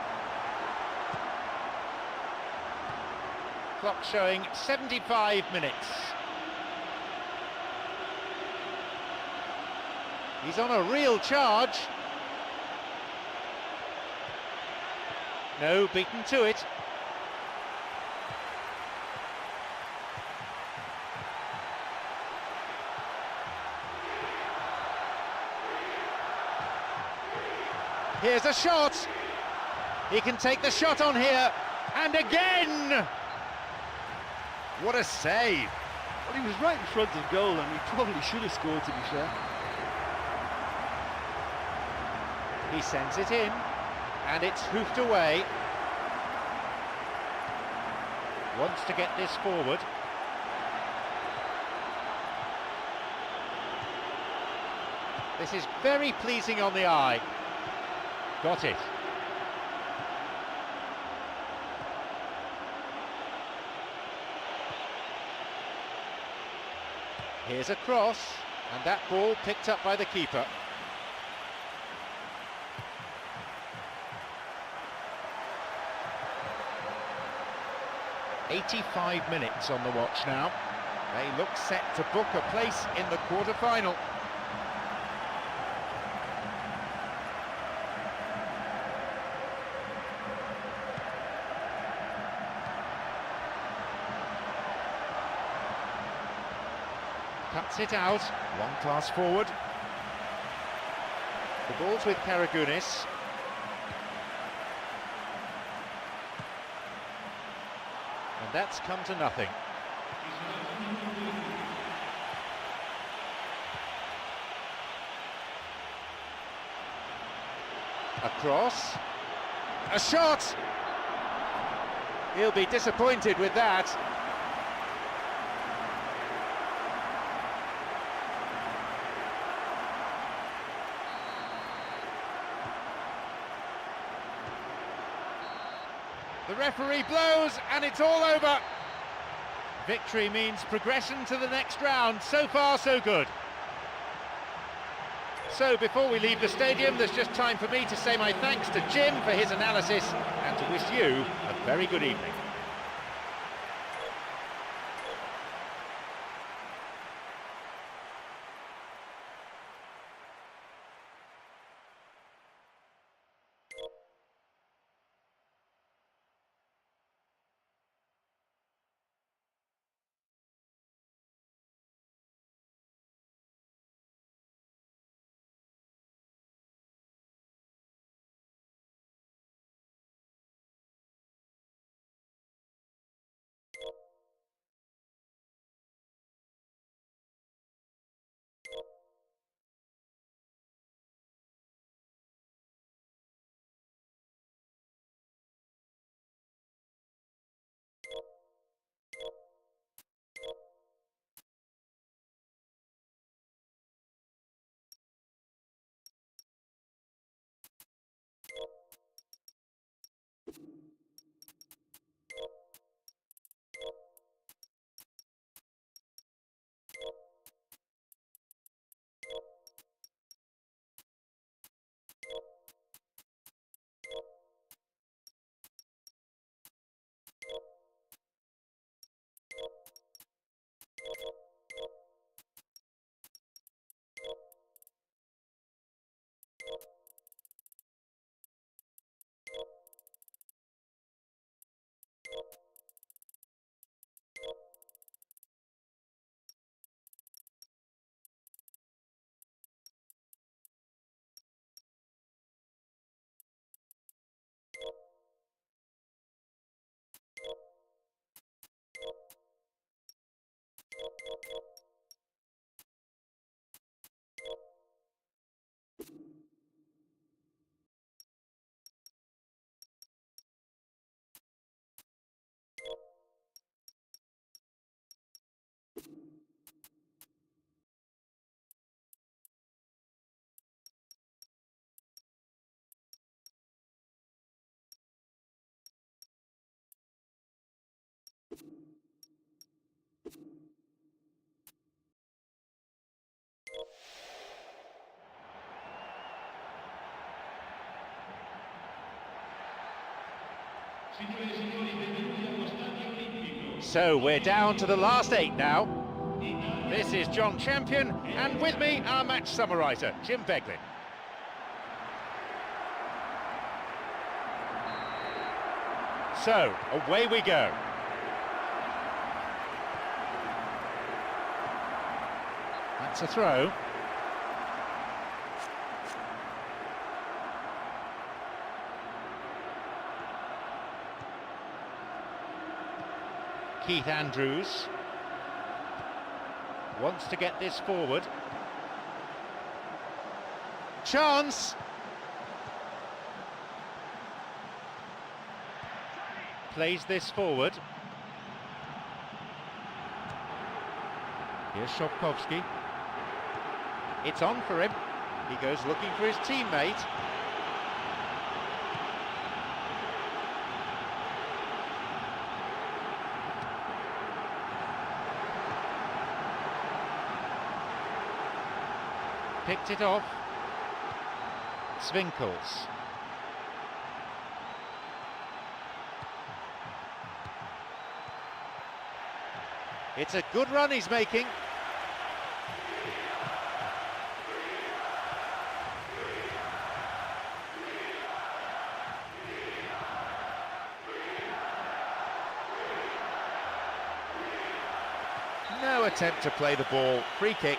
Speaker 1: Clock showing 75 minutes. He's on a real charge. No, beaten to it. Here's a shot. He can take the shot on here. And again! What a save.
Speaker 2: Well, he was right in front of goal, and he probably should have scored, to be fair.
Speaker 1: He sends it in, and it's hoofed away. Wants to get this forward. This is very pleasing on the eye. Got it. Here's a cross, and that ball picked up by the keeper. "85 minutes on the watch now. They look set to book a place in the quarter-final. Cuts it out, long pass forward. The ball's with And that's come to nothing. A cross. A shot! He'll be disappointed with that. The referee blows and it's all over. Victory means progression to the next round. So far, so good. So before we leave the stadium, there's just time for me to say my thanks to Jim for his analysis and to wish you a very good evening. So we're down to the last 8 now. This is John Champion, and with me, our match summariser, Jim Beglin. So, away we go. That's a throw. Keith Andrews wants to get this forward. Chance! Plays this forward. Here's Shopkovsky. It's on for him. He goes looking for his teammate. Picked it off. Svinkels. It's a good run he's making. No attempt to play the ball. Free kick.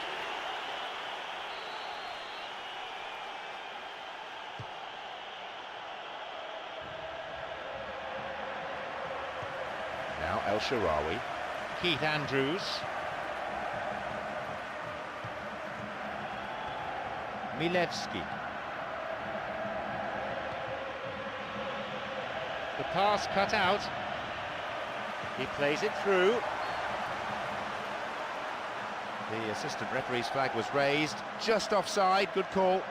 Speaker 1: El Shaarawy. Keith Andrews. Milewski. The pass cut out. He plays it through. The assistant referee's flag was raised, just offside, good call.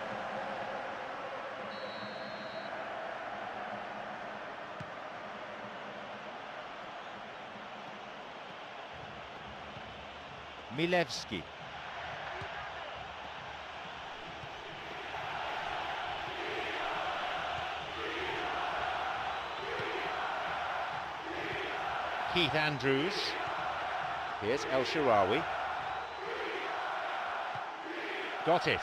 Speaker 1: Milewski. Keith Andrews. Here's El Shaarawy. Got it.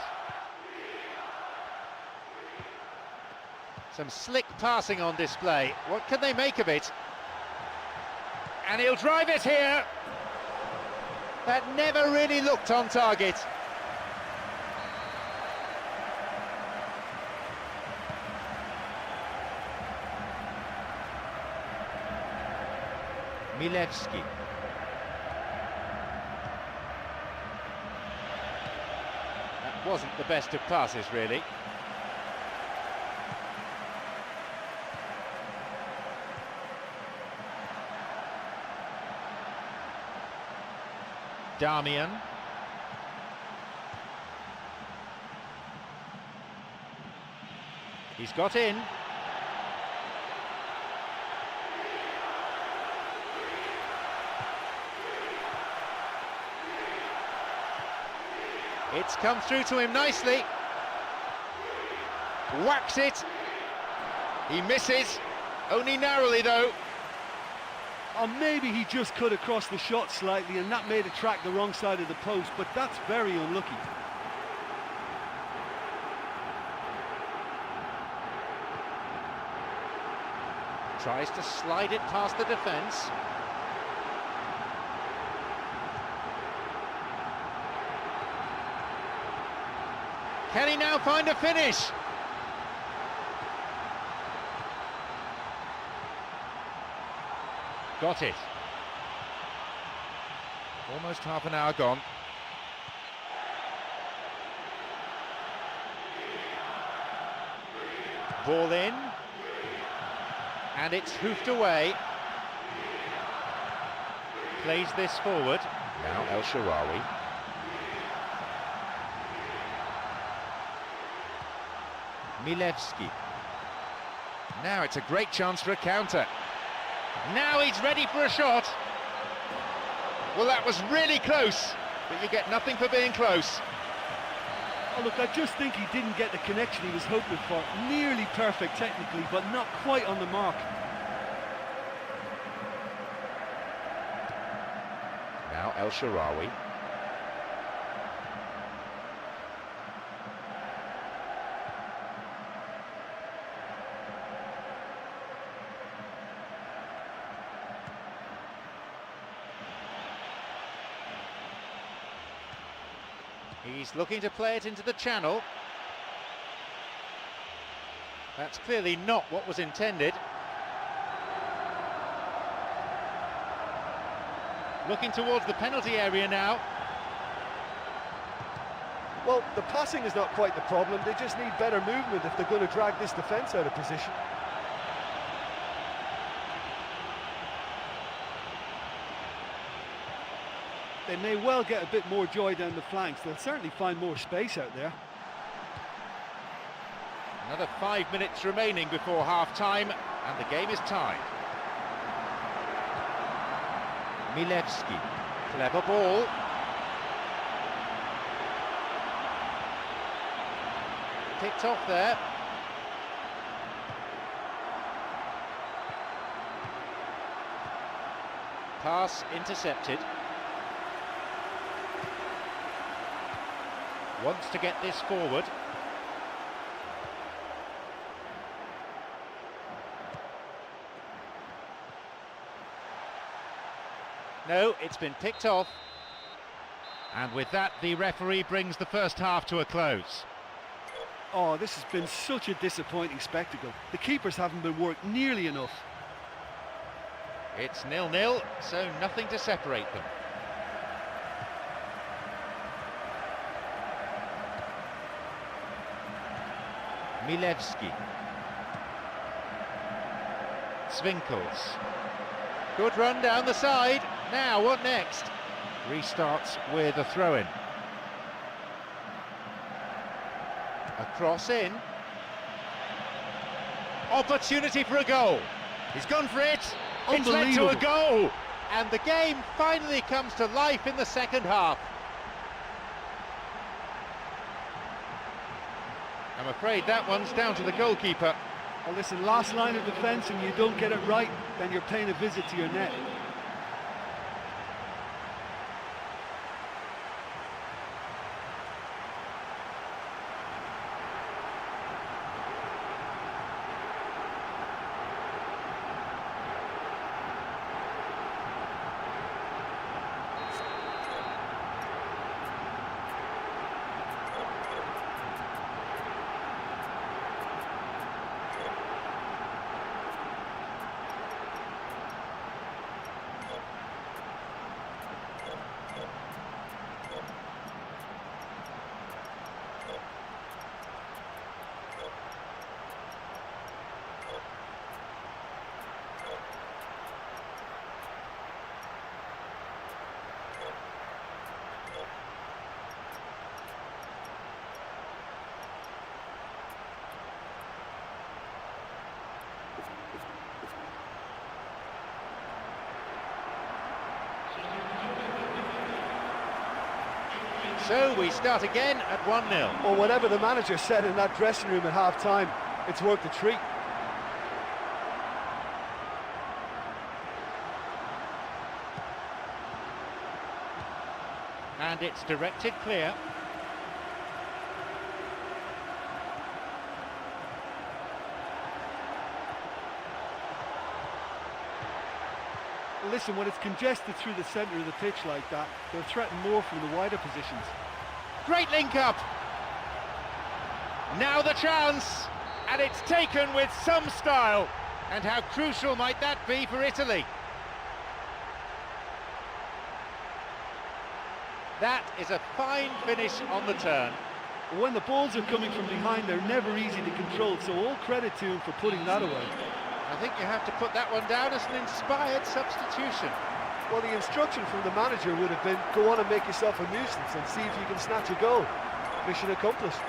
Speaker 1: Some slick passing on display. What can they make of it? And he'll drive it here. That never really looked on target. Milewski. That wasn't the best of passes, really. Damian. He's got in. It's come through to him nicely. Whacks it. He misses. Only narrowly, though.
Speaker 2: Or maybe he just cut across the shot slightly and that made it track the wrong side of the post, but that's very unlucky.
Speaker 1: Tries to slide it past the defence. Can he now find a finish? Got it. Almost half an hour gone. Ball in. And it's hoofed away. Plays this forward. Now El Shaarawy. Milewski. Now it's a great chance for a counter. Now he's ready for a shot. Well, that was really close, but you get nothing for being close.
Speaker 2: Oh, look, I just think he didn't get the connection he was hoping for. Nearly perfect technically, but not quite on the mark.
Speaker 1: Now El Shaarawy. He's looking to play it into the channel. That's clearly not what was intended. Looking towards the penalty area now.
Speaker 3: Well, the passing is not quite the problem. They just need better movement if they're going to drag this defence out of position.
Speaker 2: They may well get a bit more joy down the flanks. They'll certainly find more space out there.
Speaker 1: Another 5 minutes remaining before half-time, and the game is tied. Milewski, clever ball. Picked off there. Pass intercepted. Wants to get this forward. No, it's been picked off. And with that, the referee brings the first half to a close.
Speaker 2: Oh, this has been such a disappointing spectacle. The keepers haven't been worked nearly enough.
Speaker 1: It's 0-0, so nothing to separate them. Milewski. Swinkels. Good run down the side. Now, what next? Restarts with a throw-in. A cross in. Opportunity for a goal. He's gone for it. It's led to a goal. And the game finally comes to life in the second half. I'm afraid that one's down to the goalkeeper.
Speaker 2: Well, listen, last line of defence, and you don't get it right, then you're paying a visit to your net.
Speaker 1: So we start again at 1-0.
Speaker 3: Or whatever the manager said in that dressing room at half-time, it's worth a treat.
Speaker 1: And it's directed clear.
Speaker 2: Listen, when it's congested through the centre of the pitch like that, they'll threaten more from the wider positions.
Speaker 1: Great link up. Now the chance, and it's taken with some style. And how crucial might that be for Italy? That is a fine finish on the turn.
Speaker 2: When the balls are coming from behind, they're never easy to control, so all credit to him for putting that away.
Speaker 1: I think you have to put that one down as an inspired substitution.
Speaker 3: Well, the instruction from the manager would have been, go on and make yourself a nuisance and see if you can snatch a goal. Mission accomplished.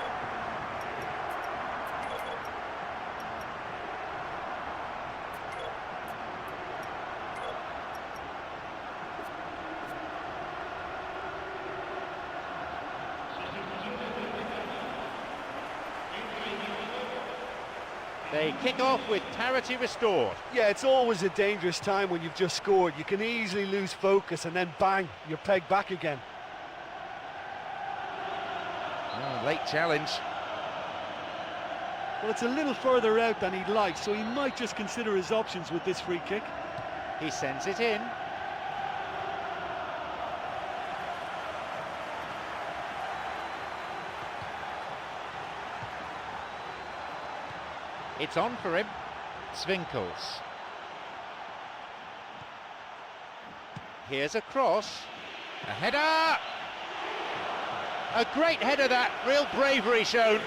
Speaker 1: They kick off with parity restored.
Speaker 3: Yeah, it's always a dangerous time when you've just scored. You can easily lose focus and then bang, you're pegged back again.
Speaker 1: Oh, late challenge.
Speaker 2: Well, it's a little further out than he'd like, so he might just consider his options with this free kick.
Speaker 1: He sends it in. It's on for him. Swinkels. Here's a cross. A header! A great header that, real bravery shown.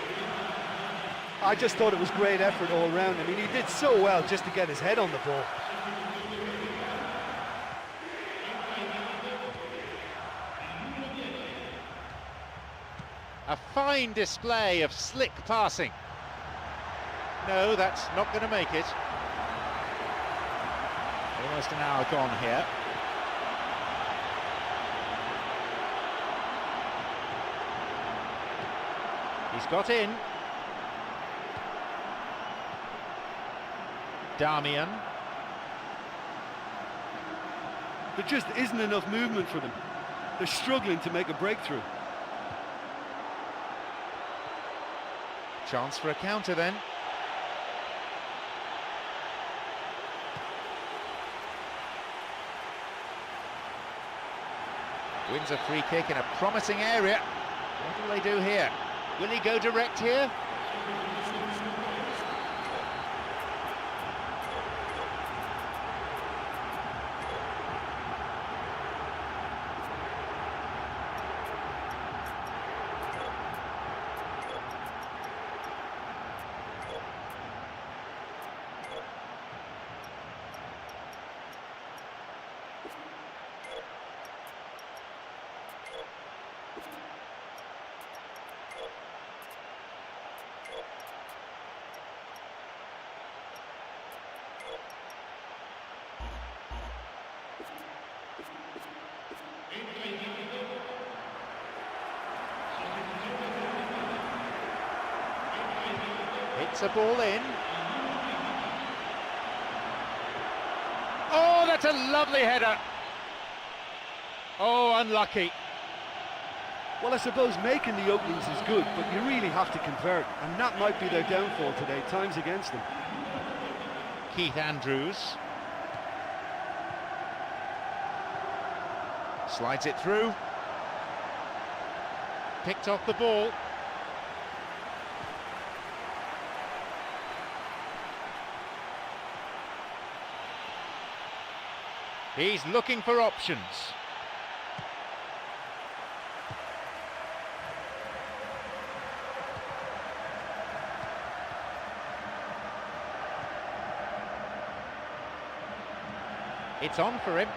Speaker 3: I just thought it was great effort all round. I mean, he did so well just to get his head on the ball.
Speaker 1: A fine display of slick passing. No, that's not going to make it. Almost an hour gone here. He's got in. Damian.
Speaker 2: There just isn't enough movement for them. They're struggling to make a breakthrough.
Speaker 1: Chance for a counter then. Wins a free kick in a promising area. What will they do here? Will he go direct here? Hits a ball in. Oh, that's a lovely header. Oh, unlucky.
Speaker 2: Well, I suppose making the openings is good, but you really have to convert, and that might be their downfall today. Time's against them.
Speaker 1: Keith Andrews. Slides it through. Picked off the ball. He's looking for options. It's on for him.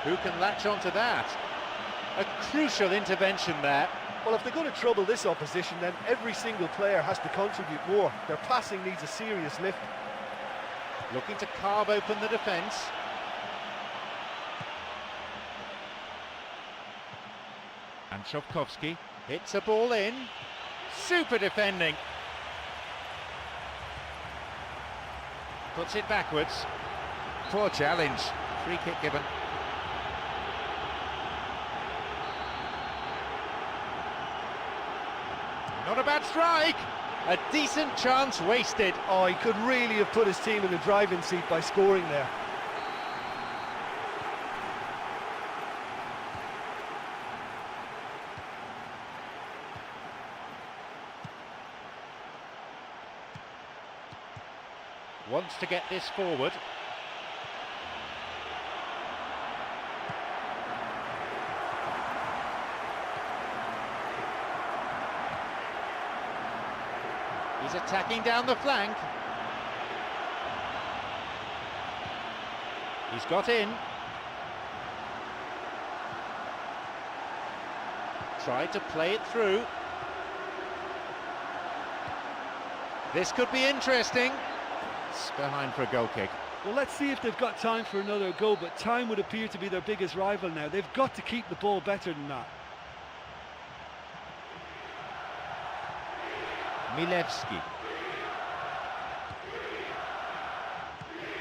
Speaker 1: Who can latch onto that? A crucial intervention there.
Speaker 3: Well, if they're going to trouble this opposition, then every single player has to contribute more. Their passing needs a serious lift.
Speaker 1: Looking to carve open the defence. And Shovkovsky hits a ball in. Super defending. Puts it backwards. Poor challenge. Free kick given. Not a bad strike. A decent chance wasted.
Speaker 3: Oh, he could really have put his team in the driving seat by scoring there.
Speaker 1: Wants to get this forward. He's attacking down the flank. He's got in. Tried to play it through. This could be interesting. It's behind for a goal kick.
Speaker 2: Well, let's see if they've got time for another go, but time would appear to be their biggest rival now. They've got to keep the ball better than that.
Speaker 1: Milewski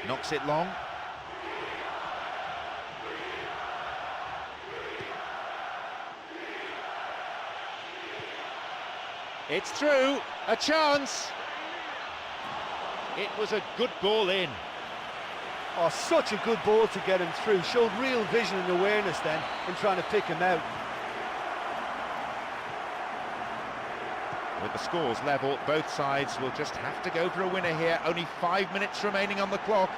Speaker 1: knocks it long. It's through, a chance. It was a good ball in.
Speaker 3: Oh, such a good ball to get him through. Showed real vision and awareness then in trying to pick him out.
Speaker 1: With the scores level, both sides will just have to go for a winner here. Only 5 minutes remaining on the clock.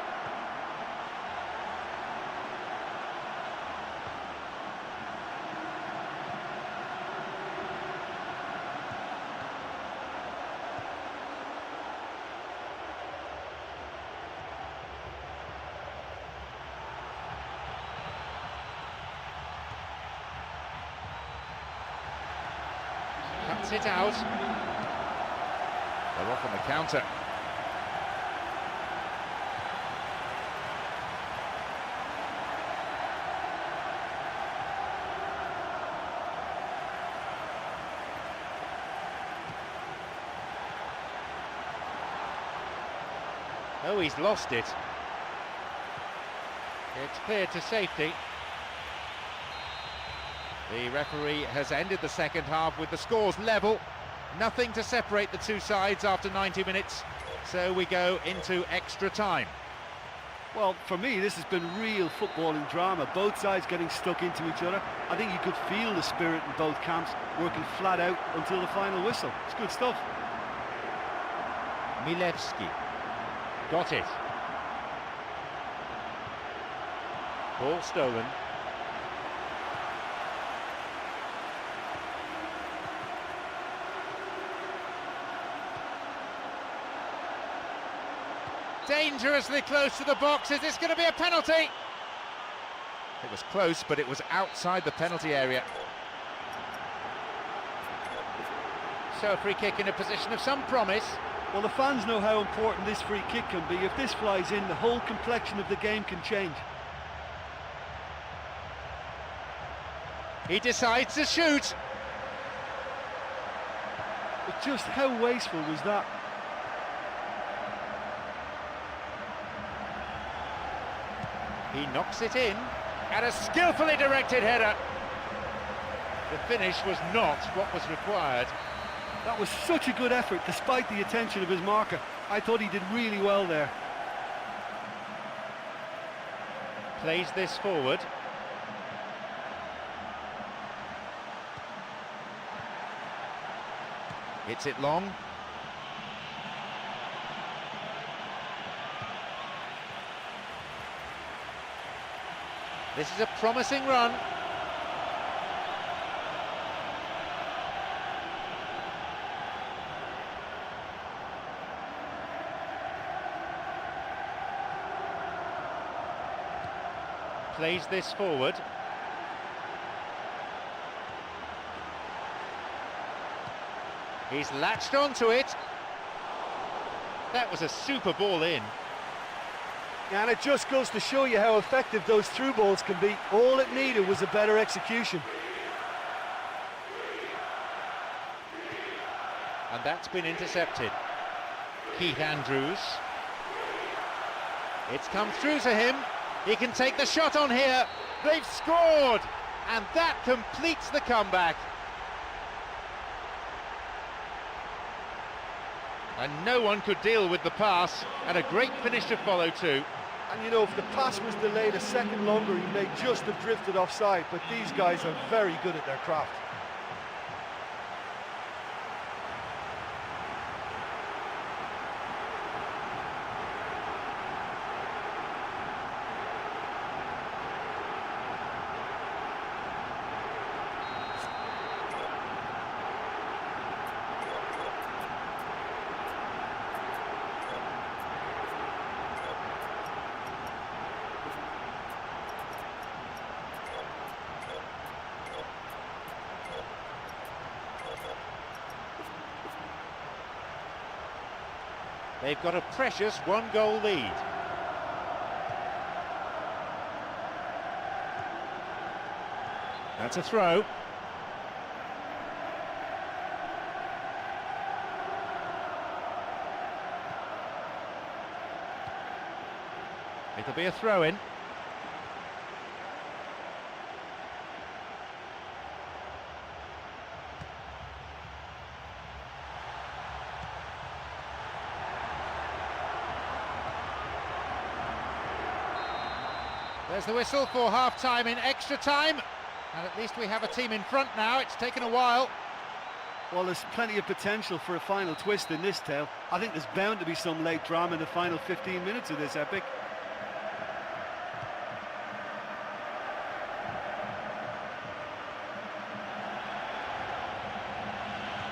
Speaker 1: Cuts it out. They're off on the counter. Oh, he's lost it. It's cleared to safety. The referee has ended the second half with the scores level. Nothing to separate the two sides after 90 minutes, so we go into extra time.
Speaker 2: Well, for me, this has been real footballing drama. Both sides getting stuck into each other. I think you could feel the spirit in both camps, working flat out until the final whistle. It's good stuff.
Speaker 1: Milewski got it. Ball stolen. Dangerously close to the box. Is this going to be a penalty? It was close, but it was outside the penalty area. So a free kick in a position of some promise.
Speaker 2: Well, the fans know how important this free kick can be. If this flies in, the whole complexion of the game can change.
Speaker 1: He decides to shoot.
Speaker 2: But just how wasteful was that?
Speaker 1: He knocks it in, and a skillfully directed header. The finish was not what was required.
Speaker 2: That was such a good effort despite the attention of his marker. I thought he did really well there.
Speaker 1: Plays this forward. Hits it long. This is a promising run. Plays this forward. He's latched onto it. That was a super ball in.
Speaker 3: And it just goes to show you how effective those through balls can be. All it needed was a better execution.
Speaker 1: And that's been intercepted. Keith Andrews. It's come through to him. He can take the shot on here. They've scored! And that completes the comeback. And no one could deal with the pass, and a great finish to follow too.
Speaker 3: And you know, if the pass was delayed a second longer, he may just have drifted offside, but these guys are very good at their craft.
Speaker 1: They've got a precious one-goal lead. That's a throw. It'll be a throw-in. There's the whistle for half-time in extra time, and at least we have a team in front now. It's taken a while.
Speaker 2: Well, there's plenty of potential for a final twist in this tale. I think there's bound to be some late drama in the final 15 minutes of this epic.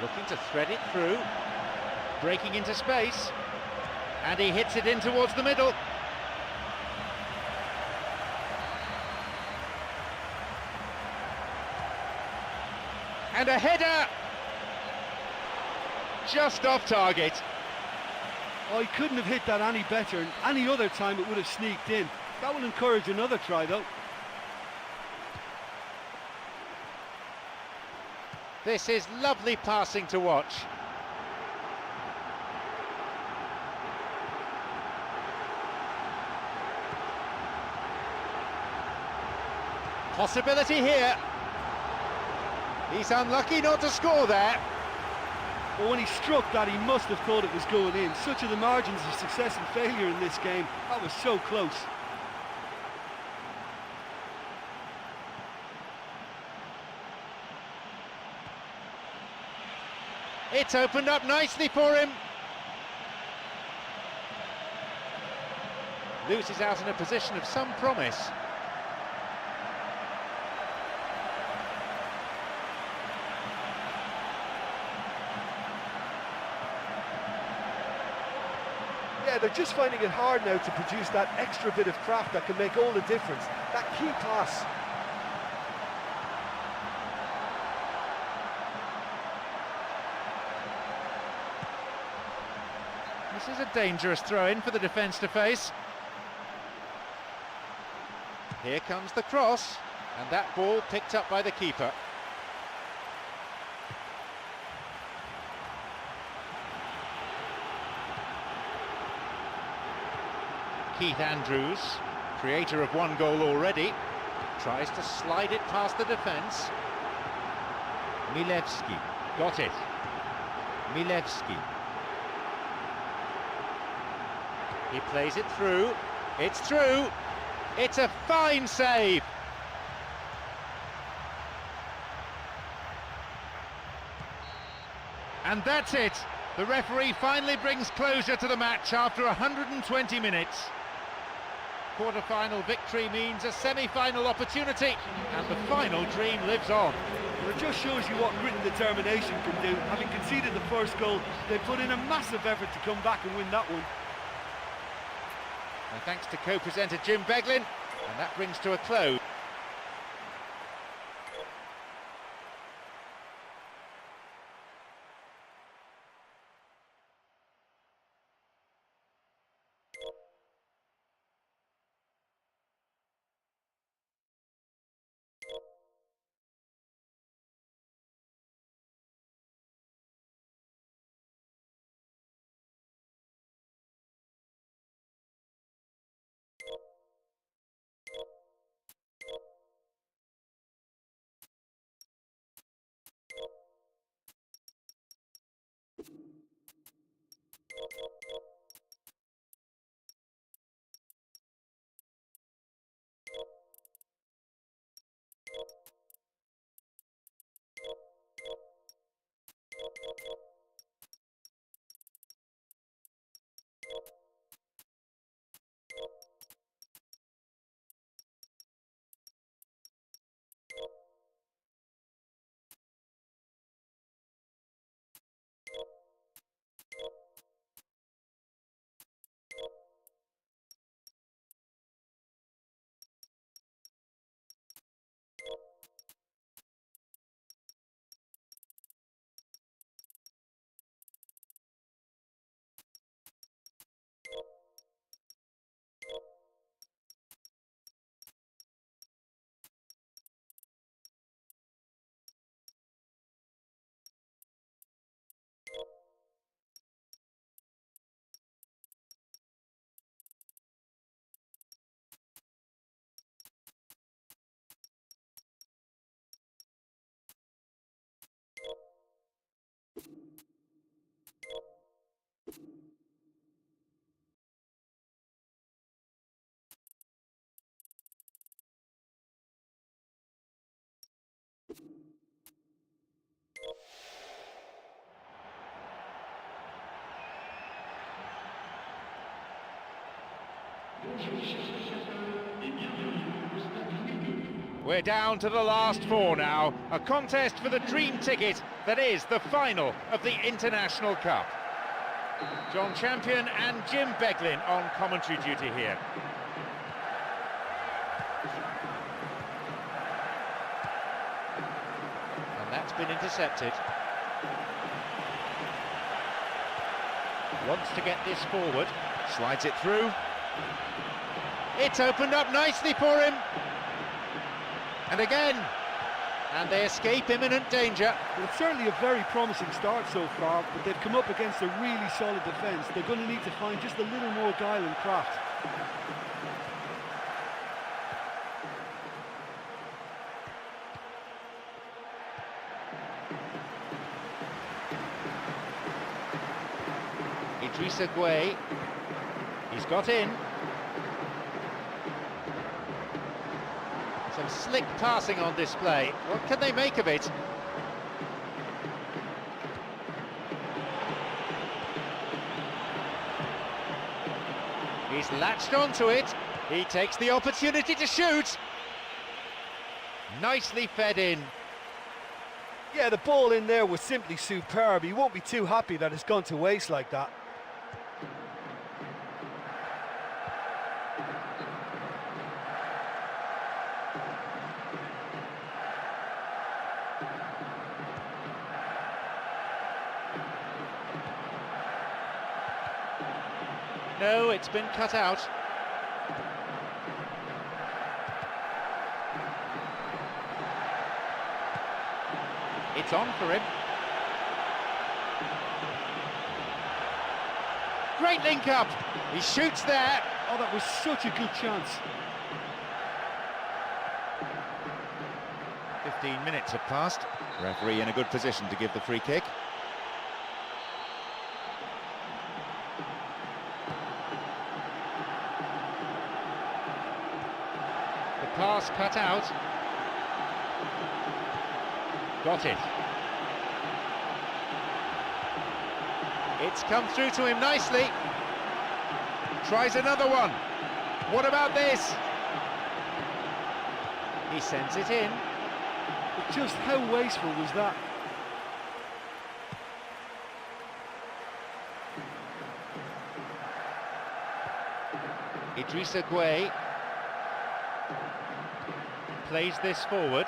Speaker 1: Looking to thread it through, breaking into space, and he hits it in towards the middle. And a header! Just off target.
Speaker 2: Oh, he couldn't have hit that any better, and any other time it would have sneaked in. That will encourage another try, though.
Speaker 1: This is lovely passing to watch. Possibility here. He's unlucky not to score there.
Speaker 2: Well, when he struck that, he must have thought it was going in. Such are the margins of success and failure in this game. That was so close.
Speaker 1: It's opened up nicely for him. Loses out in a position of some promise.
Speaker 3: Yeah, they're just finding it hard now to produce that extra bit of craft that can make all the difference. That key pass.
Speaker 1: This is a dangerous throw-in for the defence to face. Here comes the cross. And that ball picked up by the keeper. Keith Andrews, creator of one goal already, tries to slide it past the defence. Milewski, got it. Milewski. He plays it through. It's through. It's a fine save. And that's it. The referee finally brings closure to the match after 120 minutes. Quarter-final victory means a semi-final opportunity, and the final dream lives on.
Speaker 2: Well, it just shows you what grit and determination can do. Having conceded the first goal, they put in a massive effort to come back and win that one.
Speaker 1: And thanks to co-presenter Jim Beglin, and that brings to a close. We're down to the last four now, a contest for the dream ticket that is the final of the International Cup. John Champion and Jim Beglin on commentary duty here. And that's been intercepted. Wants to get this forward, slides it through. It's opened up nicely for him. And again, and they escape imminent danger.
Speaker 2: Well, it's certainly a very promising start so far, but they've come up against a really solid defence. They're going to need to find just a little more guile and craft.
Speaker 1: Idrissa Gueye, he's got in. Some slick passing on display. What can they make of it? He's latched onto it. He takes the opportunity to shoot. Nicely fed in.
Speaker 3: Yeah, the ball in there was simply superb. He won't be too happy that it's gone to waste like that.
Speaker 1: No, it's been cut out. It's on for him. Great link up. He shoots there.
Speaker 3: Oh, that was such a good chance.
Speaker 1: 15 minutes have passed. Referee in a good position to give the free kick. The pass cut out. Got it. It's come through to him nicely. Tries another one. What about this? He sends it in.
Speaker 3: But just how wasteful was that?
Speaker 1: Idrissa Gueye plays this forward.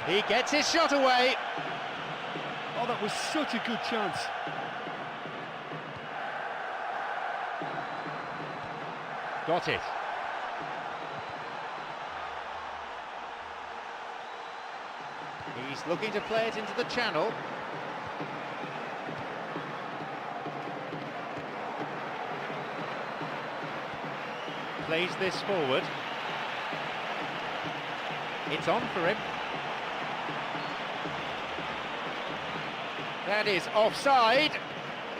Speaker 1: He gets his shot away.
Speaker 3: Oh, that was such a good chance.
Speaker 1: Got it. He's looking to play it into the channel. Plays this forward. It's on for him. That is offside.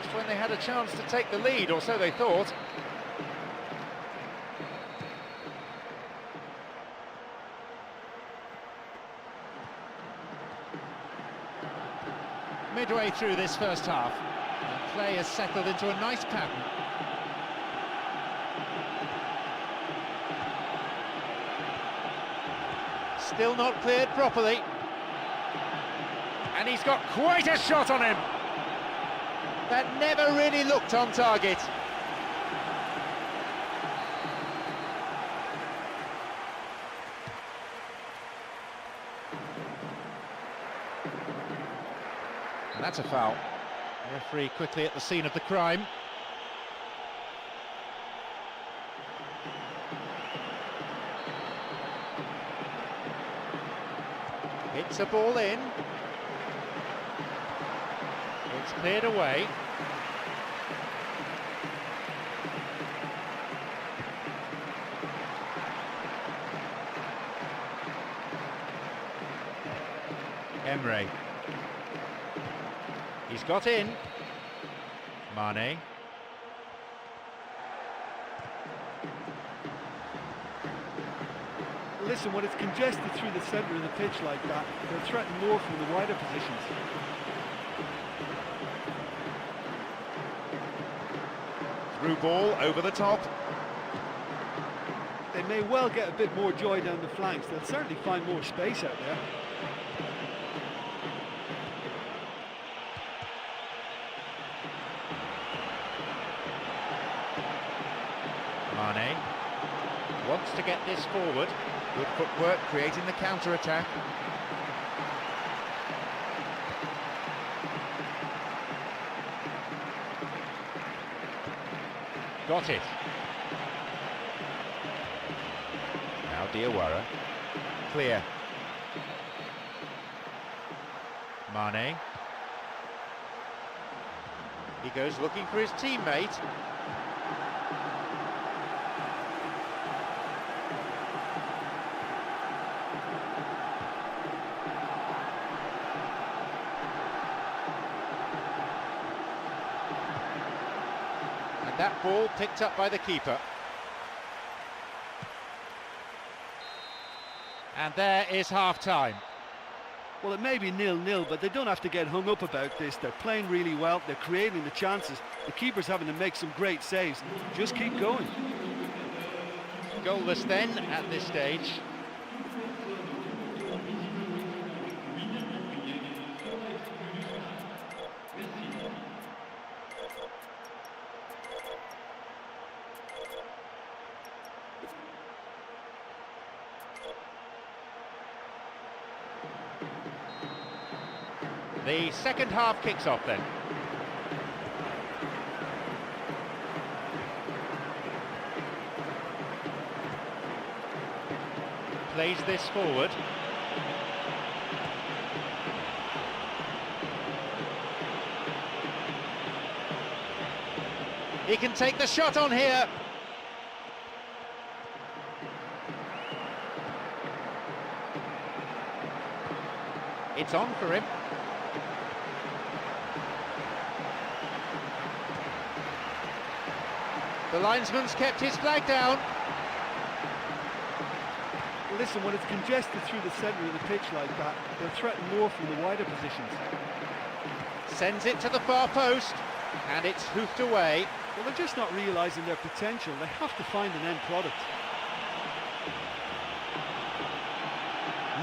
Speaker 1: Just when they had a chance to take the lead, or so they thought. Midway through this first half, the play has settled into a nice pattern. Still not cleared properly. And he's got quite a shot on him. That never really looked on target. And that's a foul. Referee quickly at the scene of the crime. Hits a ball in. It's cleared away. Emre. He's got in. Mane.
Speaker 3: Listen, when it's congested through the centre of the pitch like that, they'll threaten more from the wider positions.
Speaker 1: Through ball over the top.
Speaker 3: They may well get a bit more joy down the flanks. They'll certainly find more space out there.
Speaker 1: Mane wants to get this forward. Good footwork, creating the counter-attack. Got it. Now Diawara. Clear. Mane. He goes looking for his teammate. That ball picked up by the keeper. And there is half-time.
Speaker 3: Well, it may be 0-0, but they don't have to get hung up about this. They're playing really well, they're creating the chances. The keeper's having to make some great saves. Just keep going.
Speaker 1: Goalless then at this stage. The second half kicks off then. Plays this forward. He can take the shot on here. It's on for him. The linesman's kept his flag down.
Speaker 3: Listen, when it's congested through the centre of the pitch like that, they'll threaten more from the wider positions.
Speaker 1: Sends it to the far post, and it's hoofed away.
Speaker 3: Well, they're just not realising their potential. They have to find an end product.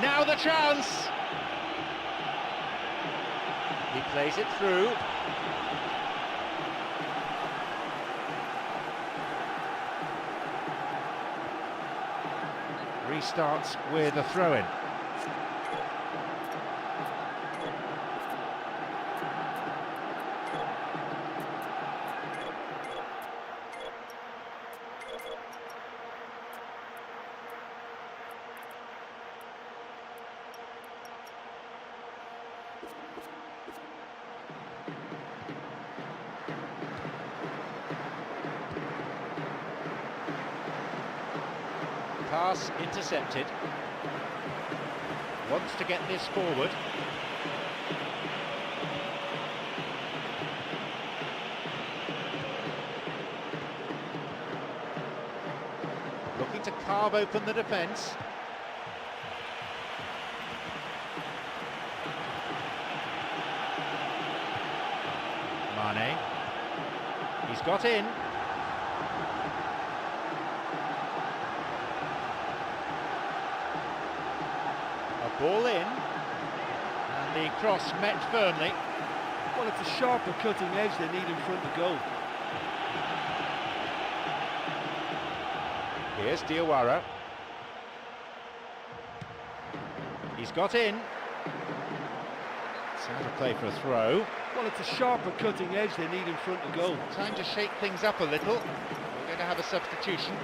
Speaker 1: Now the chance! He plays it through. Restarts with a throw-in. Pass intercepted. Wants to get this forward. Looking to carve open the defence. Mane. He's got in. Ball in, and the cross met firmly.
Speaker 3: Well, it's a sharper cutting edge they need in front of goal.
Speaker 1: Here's Diawara. He's got in. It's out of play for a throw.
Speaker 3: Well, it's a sharper cutting edge they need in front of goal.
Speaker 1: Time to shake things up a little. We're going to have a substitution.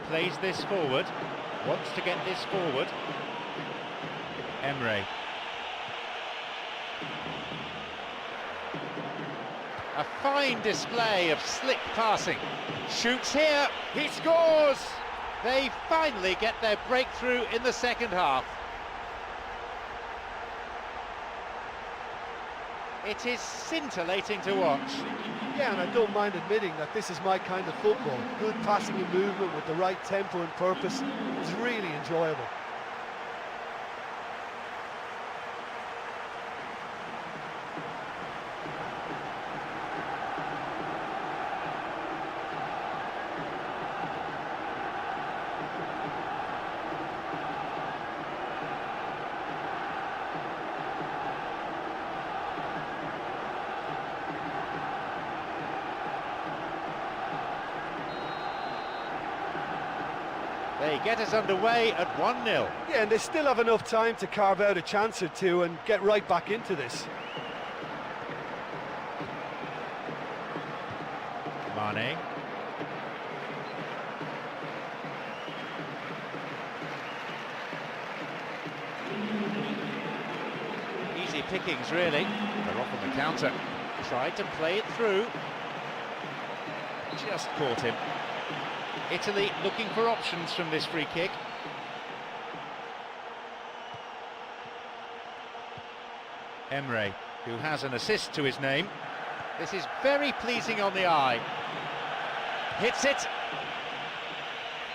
Speaker 1: Plays this forward, wants to get this forward. Emre. A fine display of slick passing. Shoots here, he scores! They finally get their breakthrough in the second half. It is scintillating to watch.
Speaker 3: Yeah, and I don't mind admitting that this is my kind of football. Good passing and movement with the right tempo and purpose. It was really enjoyable.
Speaker 1: They get us underway at 1-0.
Speaker 3: Yeah, and they still have enough time to carve out a chance or two and get right back into this.
Speaker 1: Mane. Easy pickings, really. They're off on the counter. Tried to play it through. Just caught him. Italy looking for options from this free kick. Emre, who has an assist to his name. This is very pleasing on the eye. Hits it.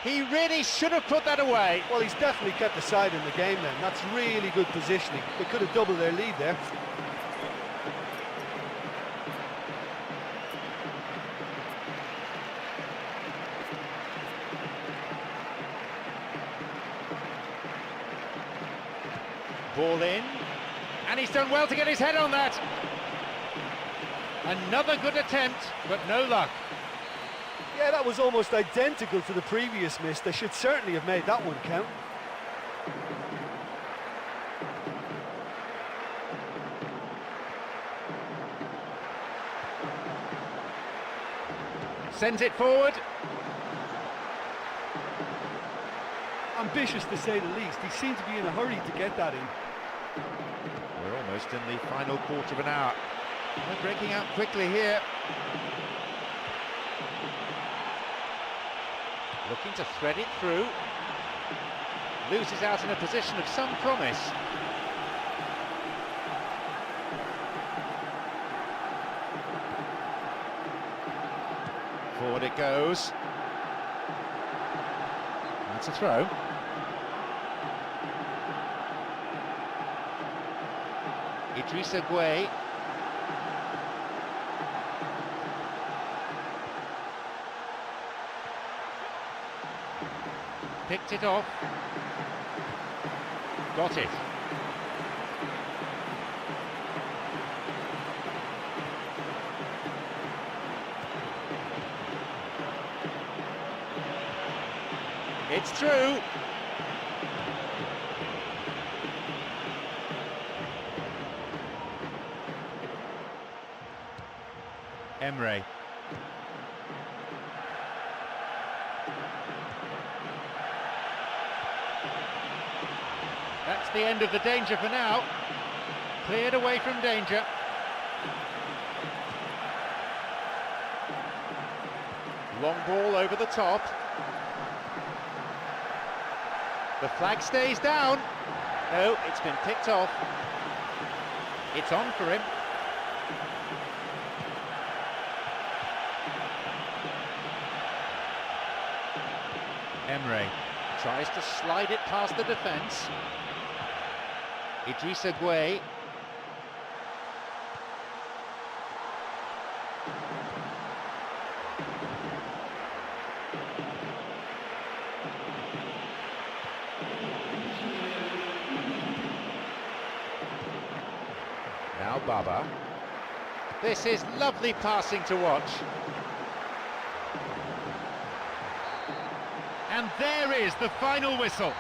Speaker 1: He really should have put that away.
Speaker 3: Well, he's definitely kept the side in the game then. That's really good positioning. They could have doubled their lead there.
Speaker 1: Ball in, and he's done well to get his head on that. Another good attempt, but no luck.
Speaker 3: Yeah, that was almost identical to the previous miss. They should certainly have made that one count.
Speaker 1: Sends it forward.
Speaker 3: Ambitious to say the least. He seemed to be in a hurry to get that in.
Speaker 1: We're almost in the final quarter of an hour. They're breaking out quickly here. Looking to thread it through. Loses out in a position of some promise. Forward it goes. That's a throw. Idrissa Gueye. Picked it off. Got it. It's through. Emre. That's the end of the danger for now. Cleared away from danger. Long ball over the top. The flag stays down. No, it's been picked off. It's on for him. Emre tries to slide it past the defence. Idrissa Gueye. Now Baba. This is lovely passing to watch. And there is the final whistle.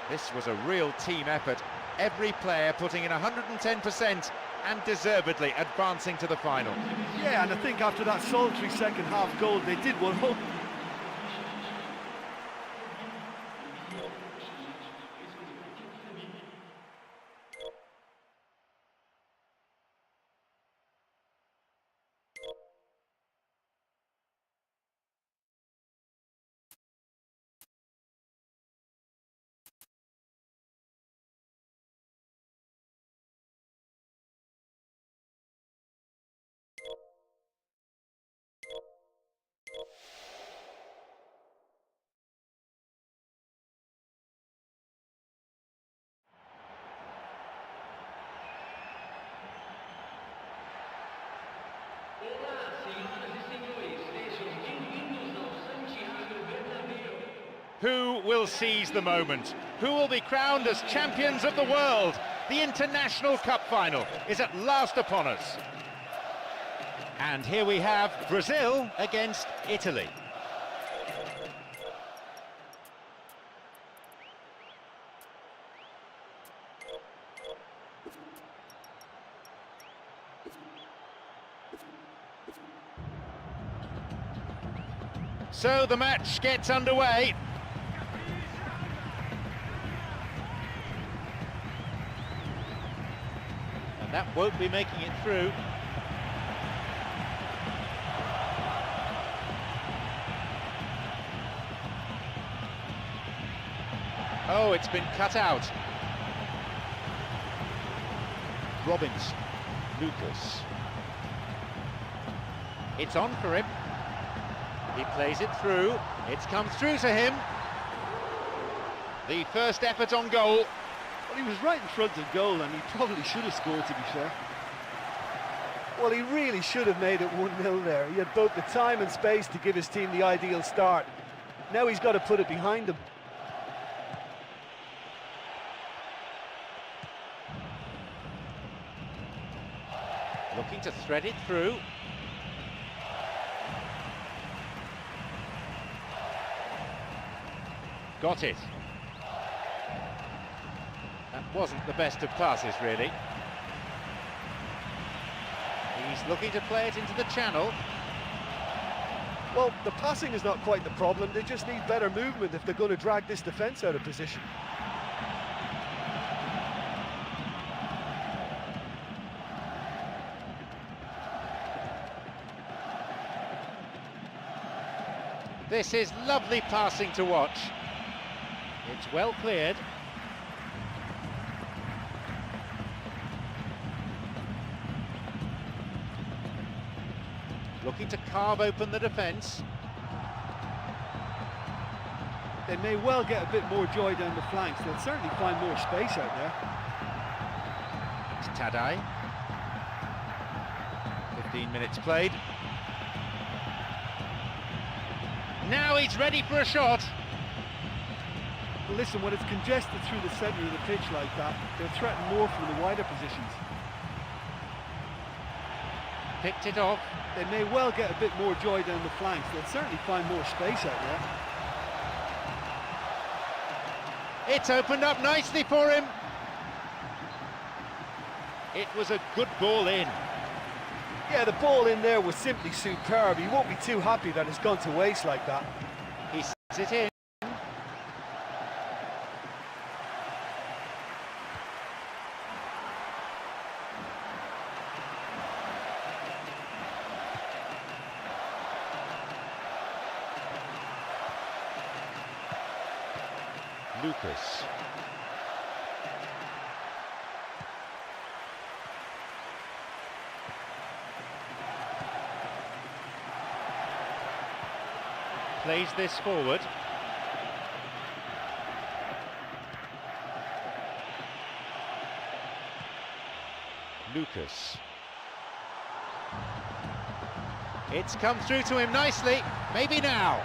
Speaker 1: This was a real team effort. Every player putting in 110% and deservedly advancing to the final.
Speaker 3: Yeah, and I think after that solitary second half goal, they did well.
Speaker 1: Who will seize the moment? Who will be crowned as champions of the world? The International Cup final is at last upon us. And here we have Brazil against Italy. So the match gets underway. And that won't be making it through. Oh, it's been cut out. Robbins, Lucas. It's on for him. He plays it through. It's come through to him. The first effort on goal.
Speaker 3: Well, he was right in front of goal and he probably should have scored, to be fair. Well, he really should have made it 1-0 there. He had both the time and space to give his team the ideal start. Now he's got to put it behind him.
Speaker 1: Looking to thread it through. Got it. That wasn't the best of passes, really. He's looking to play it into the channel.
Speaker 3: Well, the passing is not quite the problem. They just need better movement if they're going to drag this defence out of position.
Speaker 1: This is lovely passing to watch. It's well cleared. Looking to carve open the defence.
Speaker 3: They may well get a bit more joy down the flanks. They'll certainly find more space out there.
Speaker 1: It's Tadai. 15 minutes played. Now he's ready for a shot.
Speaker 3: Well, listen, when it's congested through the centre of the pitch like that, they'll threaten more from the wider positions.
Speaker 1: Picked it off.
Speaker 3: They may well get a bit more joy down the flanks. They'll certainly find more space out there.
Speaker 1: It's opened up nicely for him. It was a good ball in.
Speaker 3: Yeah, the ball in there was simply superb. He won't be too happy that it's gone to waste like that.
Speaker 1: He sets it in. Lucas. Plays this forward. Lucas. It's come through to him nicely. Maybe now.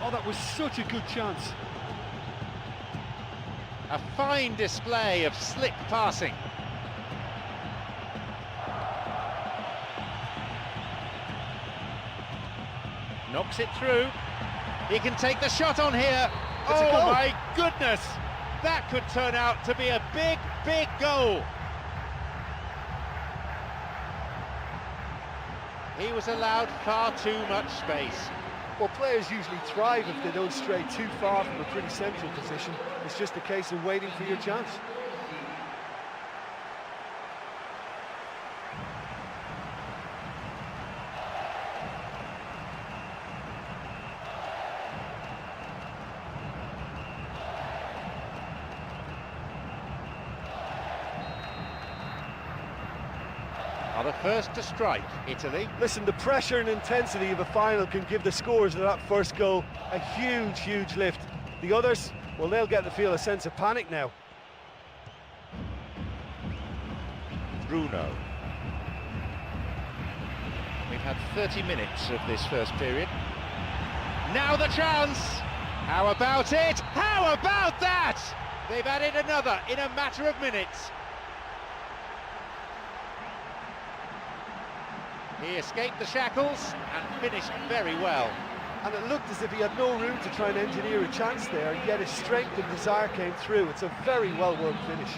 Speaker 3: Oh, that was such a good chance.
Speaker 1: A fine display of slick passing. Knocks it through. He can take the shot on here.
Speaker 3: It's a
Speaker 1: Oh
Speaker 3: goal.
Speaker 1: my goodness! That could turn out to be a big, big goal. He was allowed far too much space.
Speaker 3: Well, players usually thrive if they don't stray too far from a pretty central position. It's just a case of waiting for your chance.
Speaker 1: Are the first to strike, Italy.
Speaker 3: Listen, the pressure and intensity of a final can give the scorers of that first goal a huge, huge lift. The others, well, they'll get to feel a sense of panic now.
Speaker 1: Bruno. We've had 30 minutes of this first period. Now the chance! How about it? How about that? They've added another in a matter of minutes. He escaped the shackles and finished very well.
Speaker 3: And it looked as if he had no room to try and engineer a chance there, yet his strength and desire came through. It's a very well-worked finish.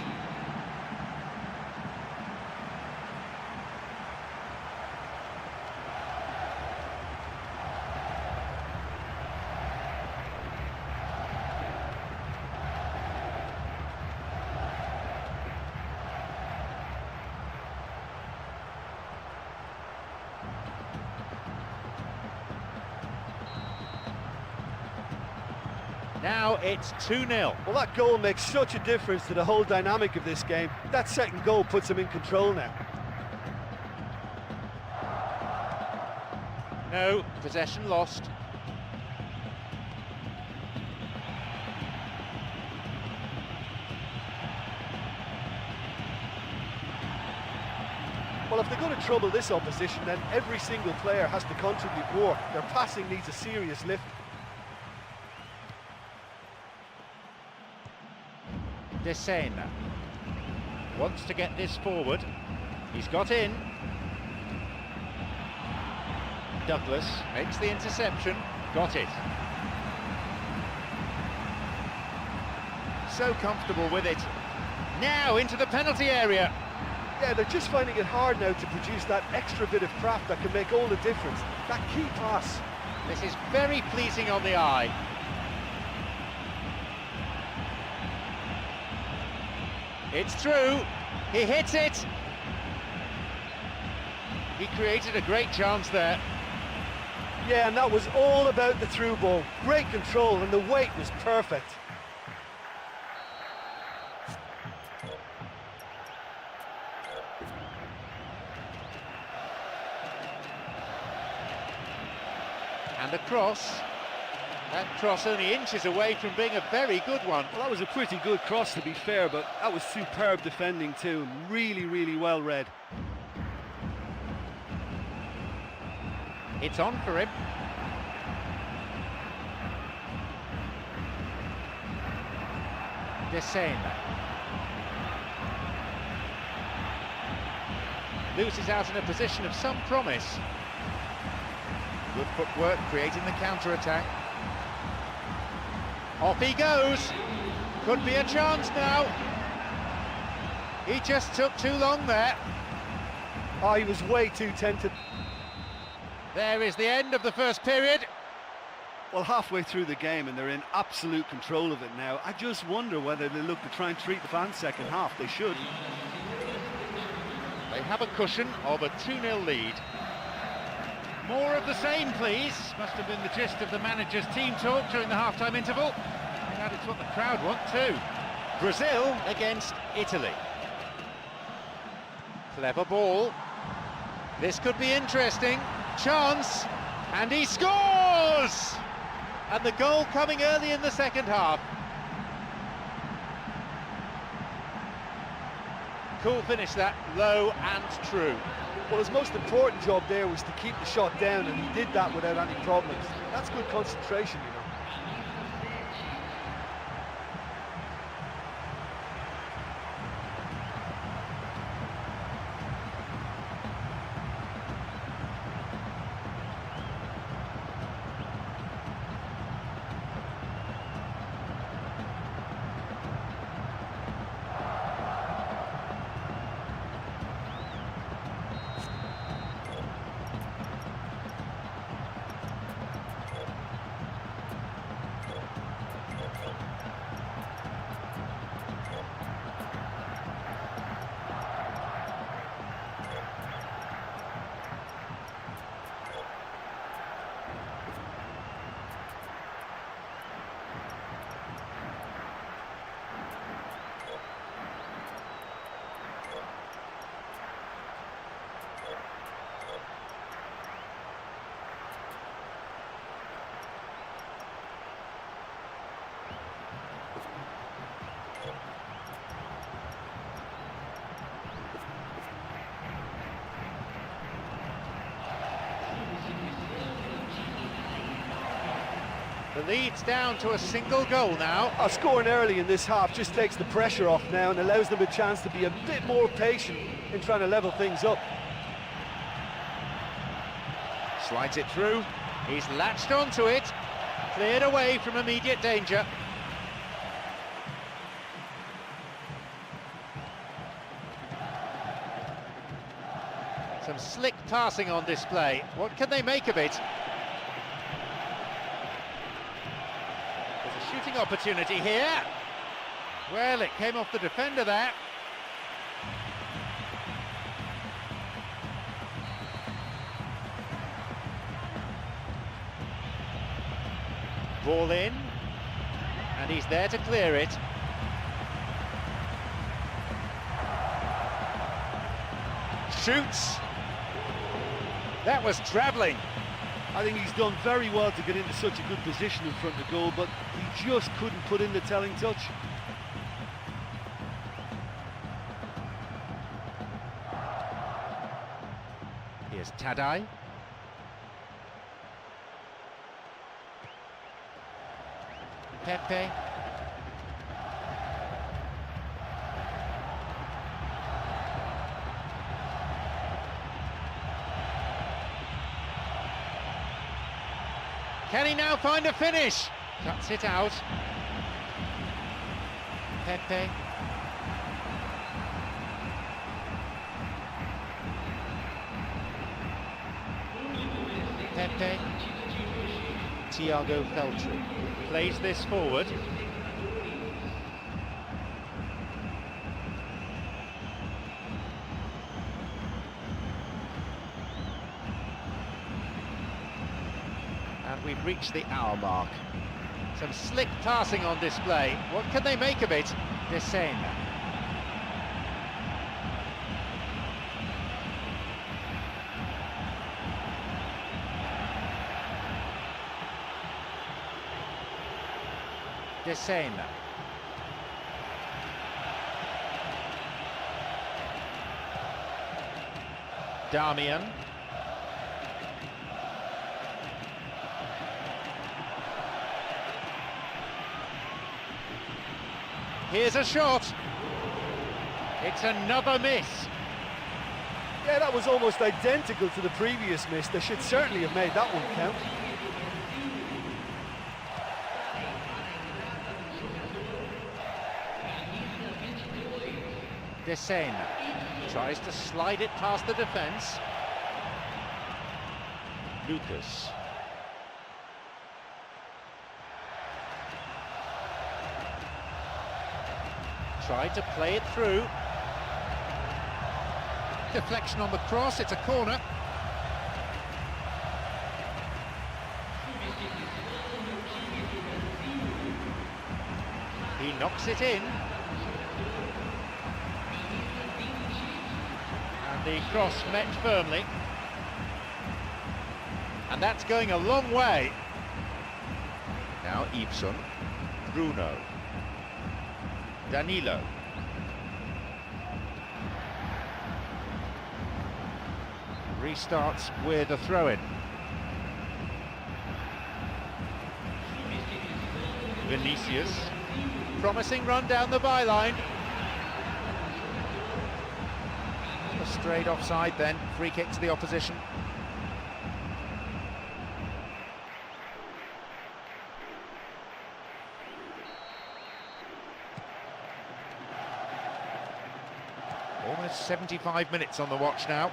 Speaker 1: Now it's 2-0.
Speaker 3: Well, that goal makes such a difference to the whole dynamic of this game. That second goal puts them in control now.
Speaker 1: No, possession lost.
Speaker 3: Well, if they're going to trouble this opposition, then every single player has to contribute more. Their passing needs a serious lift.
Speaker 1: Desena wants to get this forward. He's got in. Douglas makes the interception. Got it. So comfortable with it. Now into the penalty area.
Speaker 3: Yeah, they're just finding it hard now to produce that extra bit of craft that can make all the difference. That key pass.
Speaker 1: This is very pleasing on the eye. It's through. He hits it. He created a great chance there.
Speaker 3: Yeah, and that was all about the through ball. Great control, and the weight was perfect.
Speaker 1: And a cross. That cross only inches away from being a very good one.
Speaker 2: Well, that was a pretty good cross, to be fair, but that was superb defending too. Really, really well read.
Speaker 1: It's on for him. Desena loses out in a position of some promise. Good footwork, creating the counter-attack. Off he goes. Could be a chance now. He just took too long there.
Speaker 3: Oh, he was way too tempted.
Speaker 1: There is the end of the first period.
Speaker 2: Well, halfway through the game and they're in absolute control of it now. I just wonder whether they look to try and treat the fans second half. They should.
Speaker 1: They have a cushion of a 2-0 lead. More of the same, please. Must have been the gist of the manager's team talk during the half-time interval. And it's what the crowd want too. Brazil against Italy. Clever ball. This could be interesting. Chance, and he scores! And the goal coming early in the second half. Cool finish that, low and true.
Speaker 3: Well, his most important job there was to keep the shot down, and he did that without any problems. That's good concentration, you know.
Speaker 1: The lead's down to a single goal now.
Speaker 3: Scoring early in this half just takes the pressure off now and allows them a chance to be a bit more patient in trying to level things up.
Speaker 1: Slides it through. He's latched onto it. Cleared away from immediate danger. Some slick passing on display. What can they make of it? There's a shooting opportunity here. Well, it came off the defender there. Ball in. And he's there to clear it. Shoots. That was travelling.
Speaker 2: I think he's done very well to get into such a good position in front of goal, but he just couldn't put in the telling touch.
Speaker 1: Here's Tadai. Pepe. Can he now find a finish? Cuts it out. Pepe. Pepe. Thiago Feltri plays this forward. And we've reached the hour mark. Some slick passing on display. What can they make of it? Descent. Descent. Damian. Here's a shot. It's another miss.
Speaker 3: Yeah, that was almost identical to the previous miss. They should certainly have made that one count.
Speaker 1: Descent tries to slide it past the defence. Lucas. Tried to play it through. Deflection on the cross, it's a corner. He knocks it in. And the cross met firmly. And that's going a long way. Now Ibson, Bruno. Danilo. Restarts with a throw-in. Vinicius. Promising run down the byline. A straight offside then. Free kick to the opposition. Almost 75 minutes on the watch now.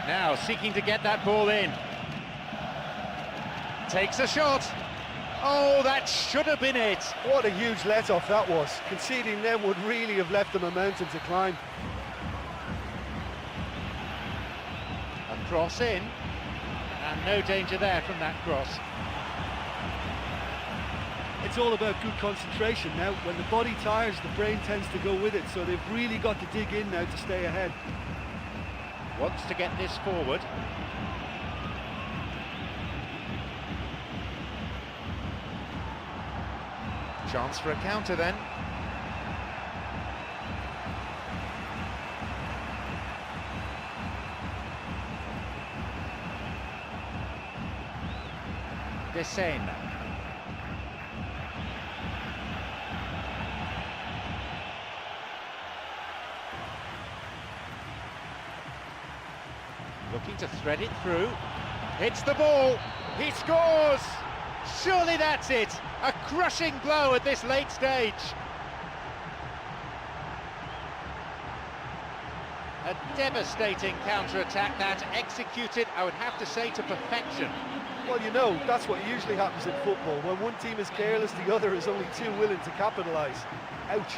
Speaker 1: Now seeking to get that ball in. Takes a shot. Oh, that should have been it.
Speaker 3: What a huge let-off that was. Conceding them would really have left them a mountain to climb.
Speaker 1: Cross in, and no danger there from that cross.
Speaker 2: It's all about good concentration now. When the body tires, the brain tends to go with it, so they've really got to dig in now to stay ahead.
Speaker 1: Wants to get this forward. Chance for a counter then. Descent. Looking to thread it through. Hits the ball. He scores! Surely that's it. A crushing blow at this late stage. A devastating counter-attack that, executed, I would have to say, to perfection.
Speaker 3: Well, you know, that's what usually happens in football. When one team is careless, the other is only too willing to capitalise. Ouch.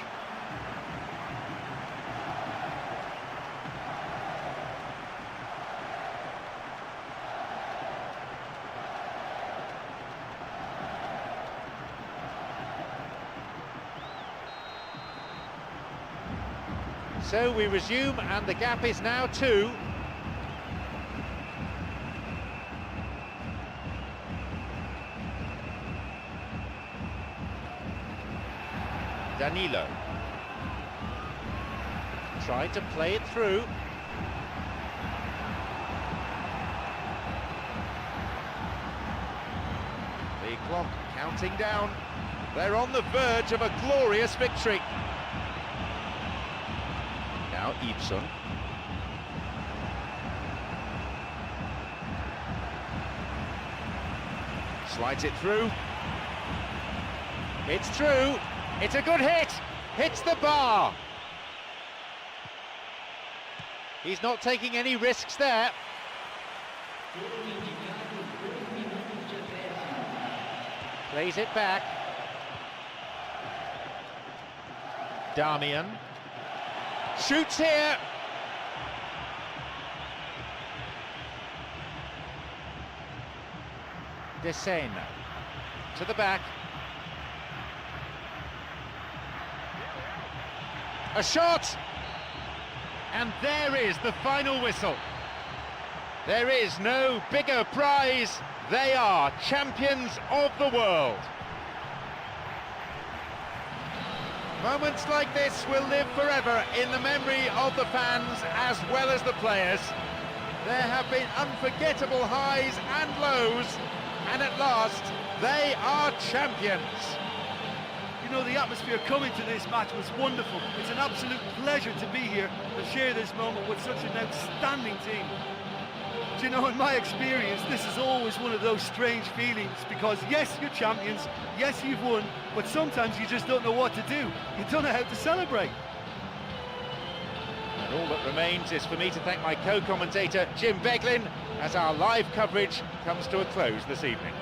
Speaker 1: So we resume, and the gap is now 2. Danilo tried to play it through. The clock counting down. They're on the verge of a glorious victory. Now Ibson. Slides it through. It's through. It's a good hit. Hits the bar. He's not taking any risks there. Plays it back. Damian. Shoots here. Desane. To the back. A shot! And there is the final whistle. There is no bigger prize. They are champions of the world. Moments like this will live forever in the memory of the fans as well as the players. There have been unforgettable highs and lows, and at last, they are champions.
Speaker 2: You know, the atmosphere coming to this match was wonderful. It's an absolute pleasure to be here and share this moment with such an outstanding team. Do you know, in my experience, this is always one of those strange feelings, because yes, you're champions, yes, you've won, but sometimes you just don't know what to do. You don't know how to celebrate.
Speaker 1: And all that remains is for me to thank my co-commentator, Jim Beglin, as our live coverage comes to a close this evening.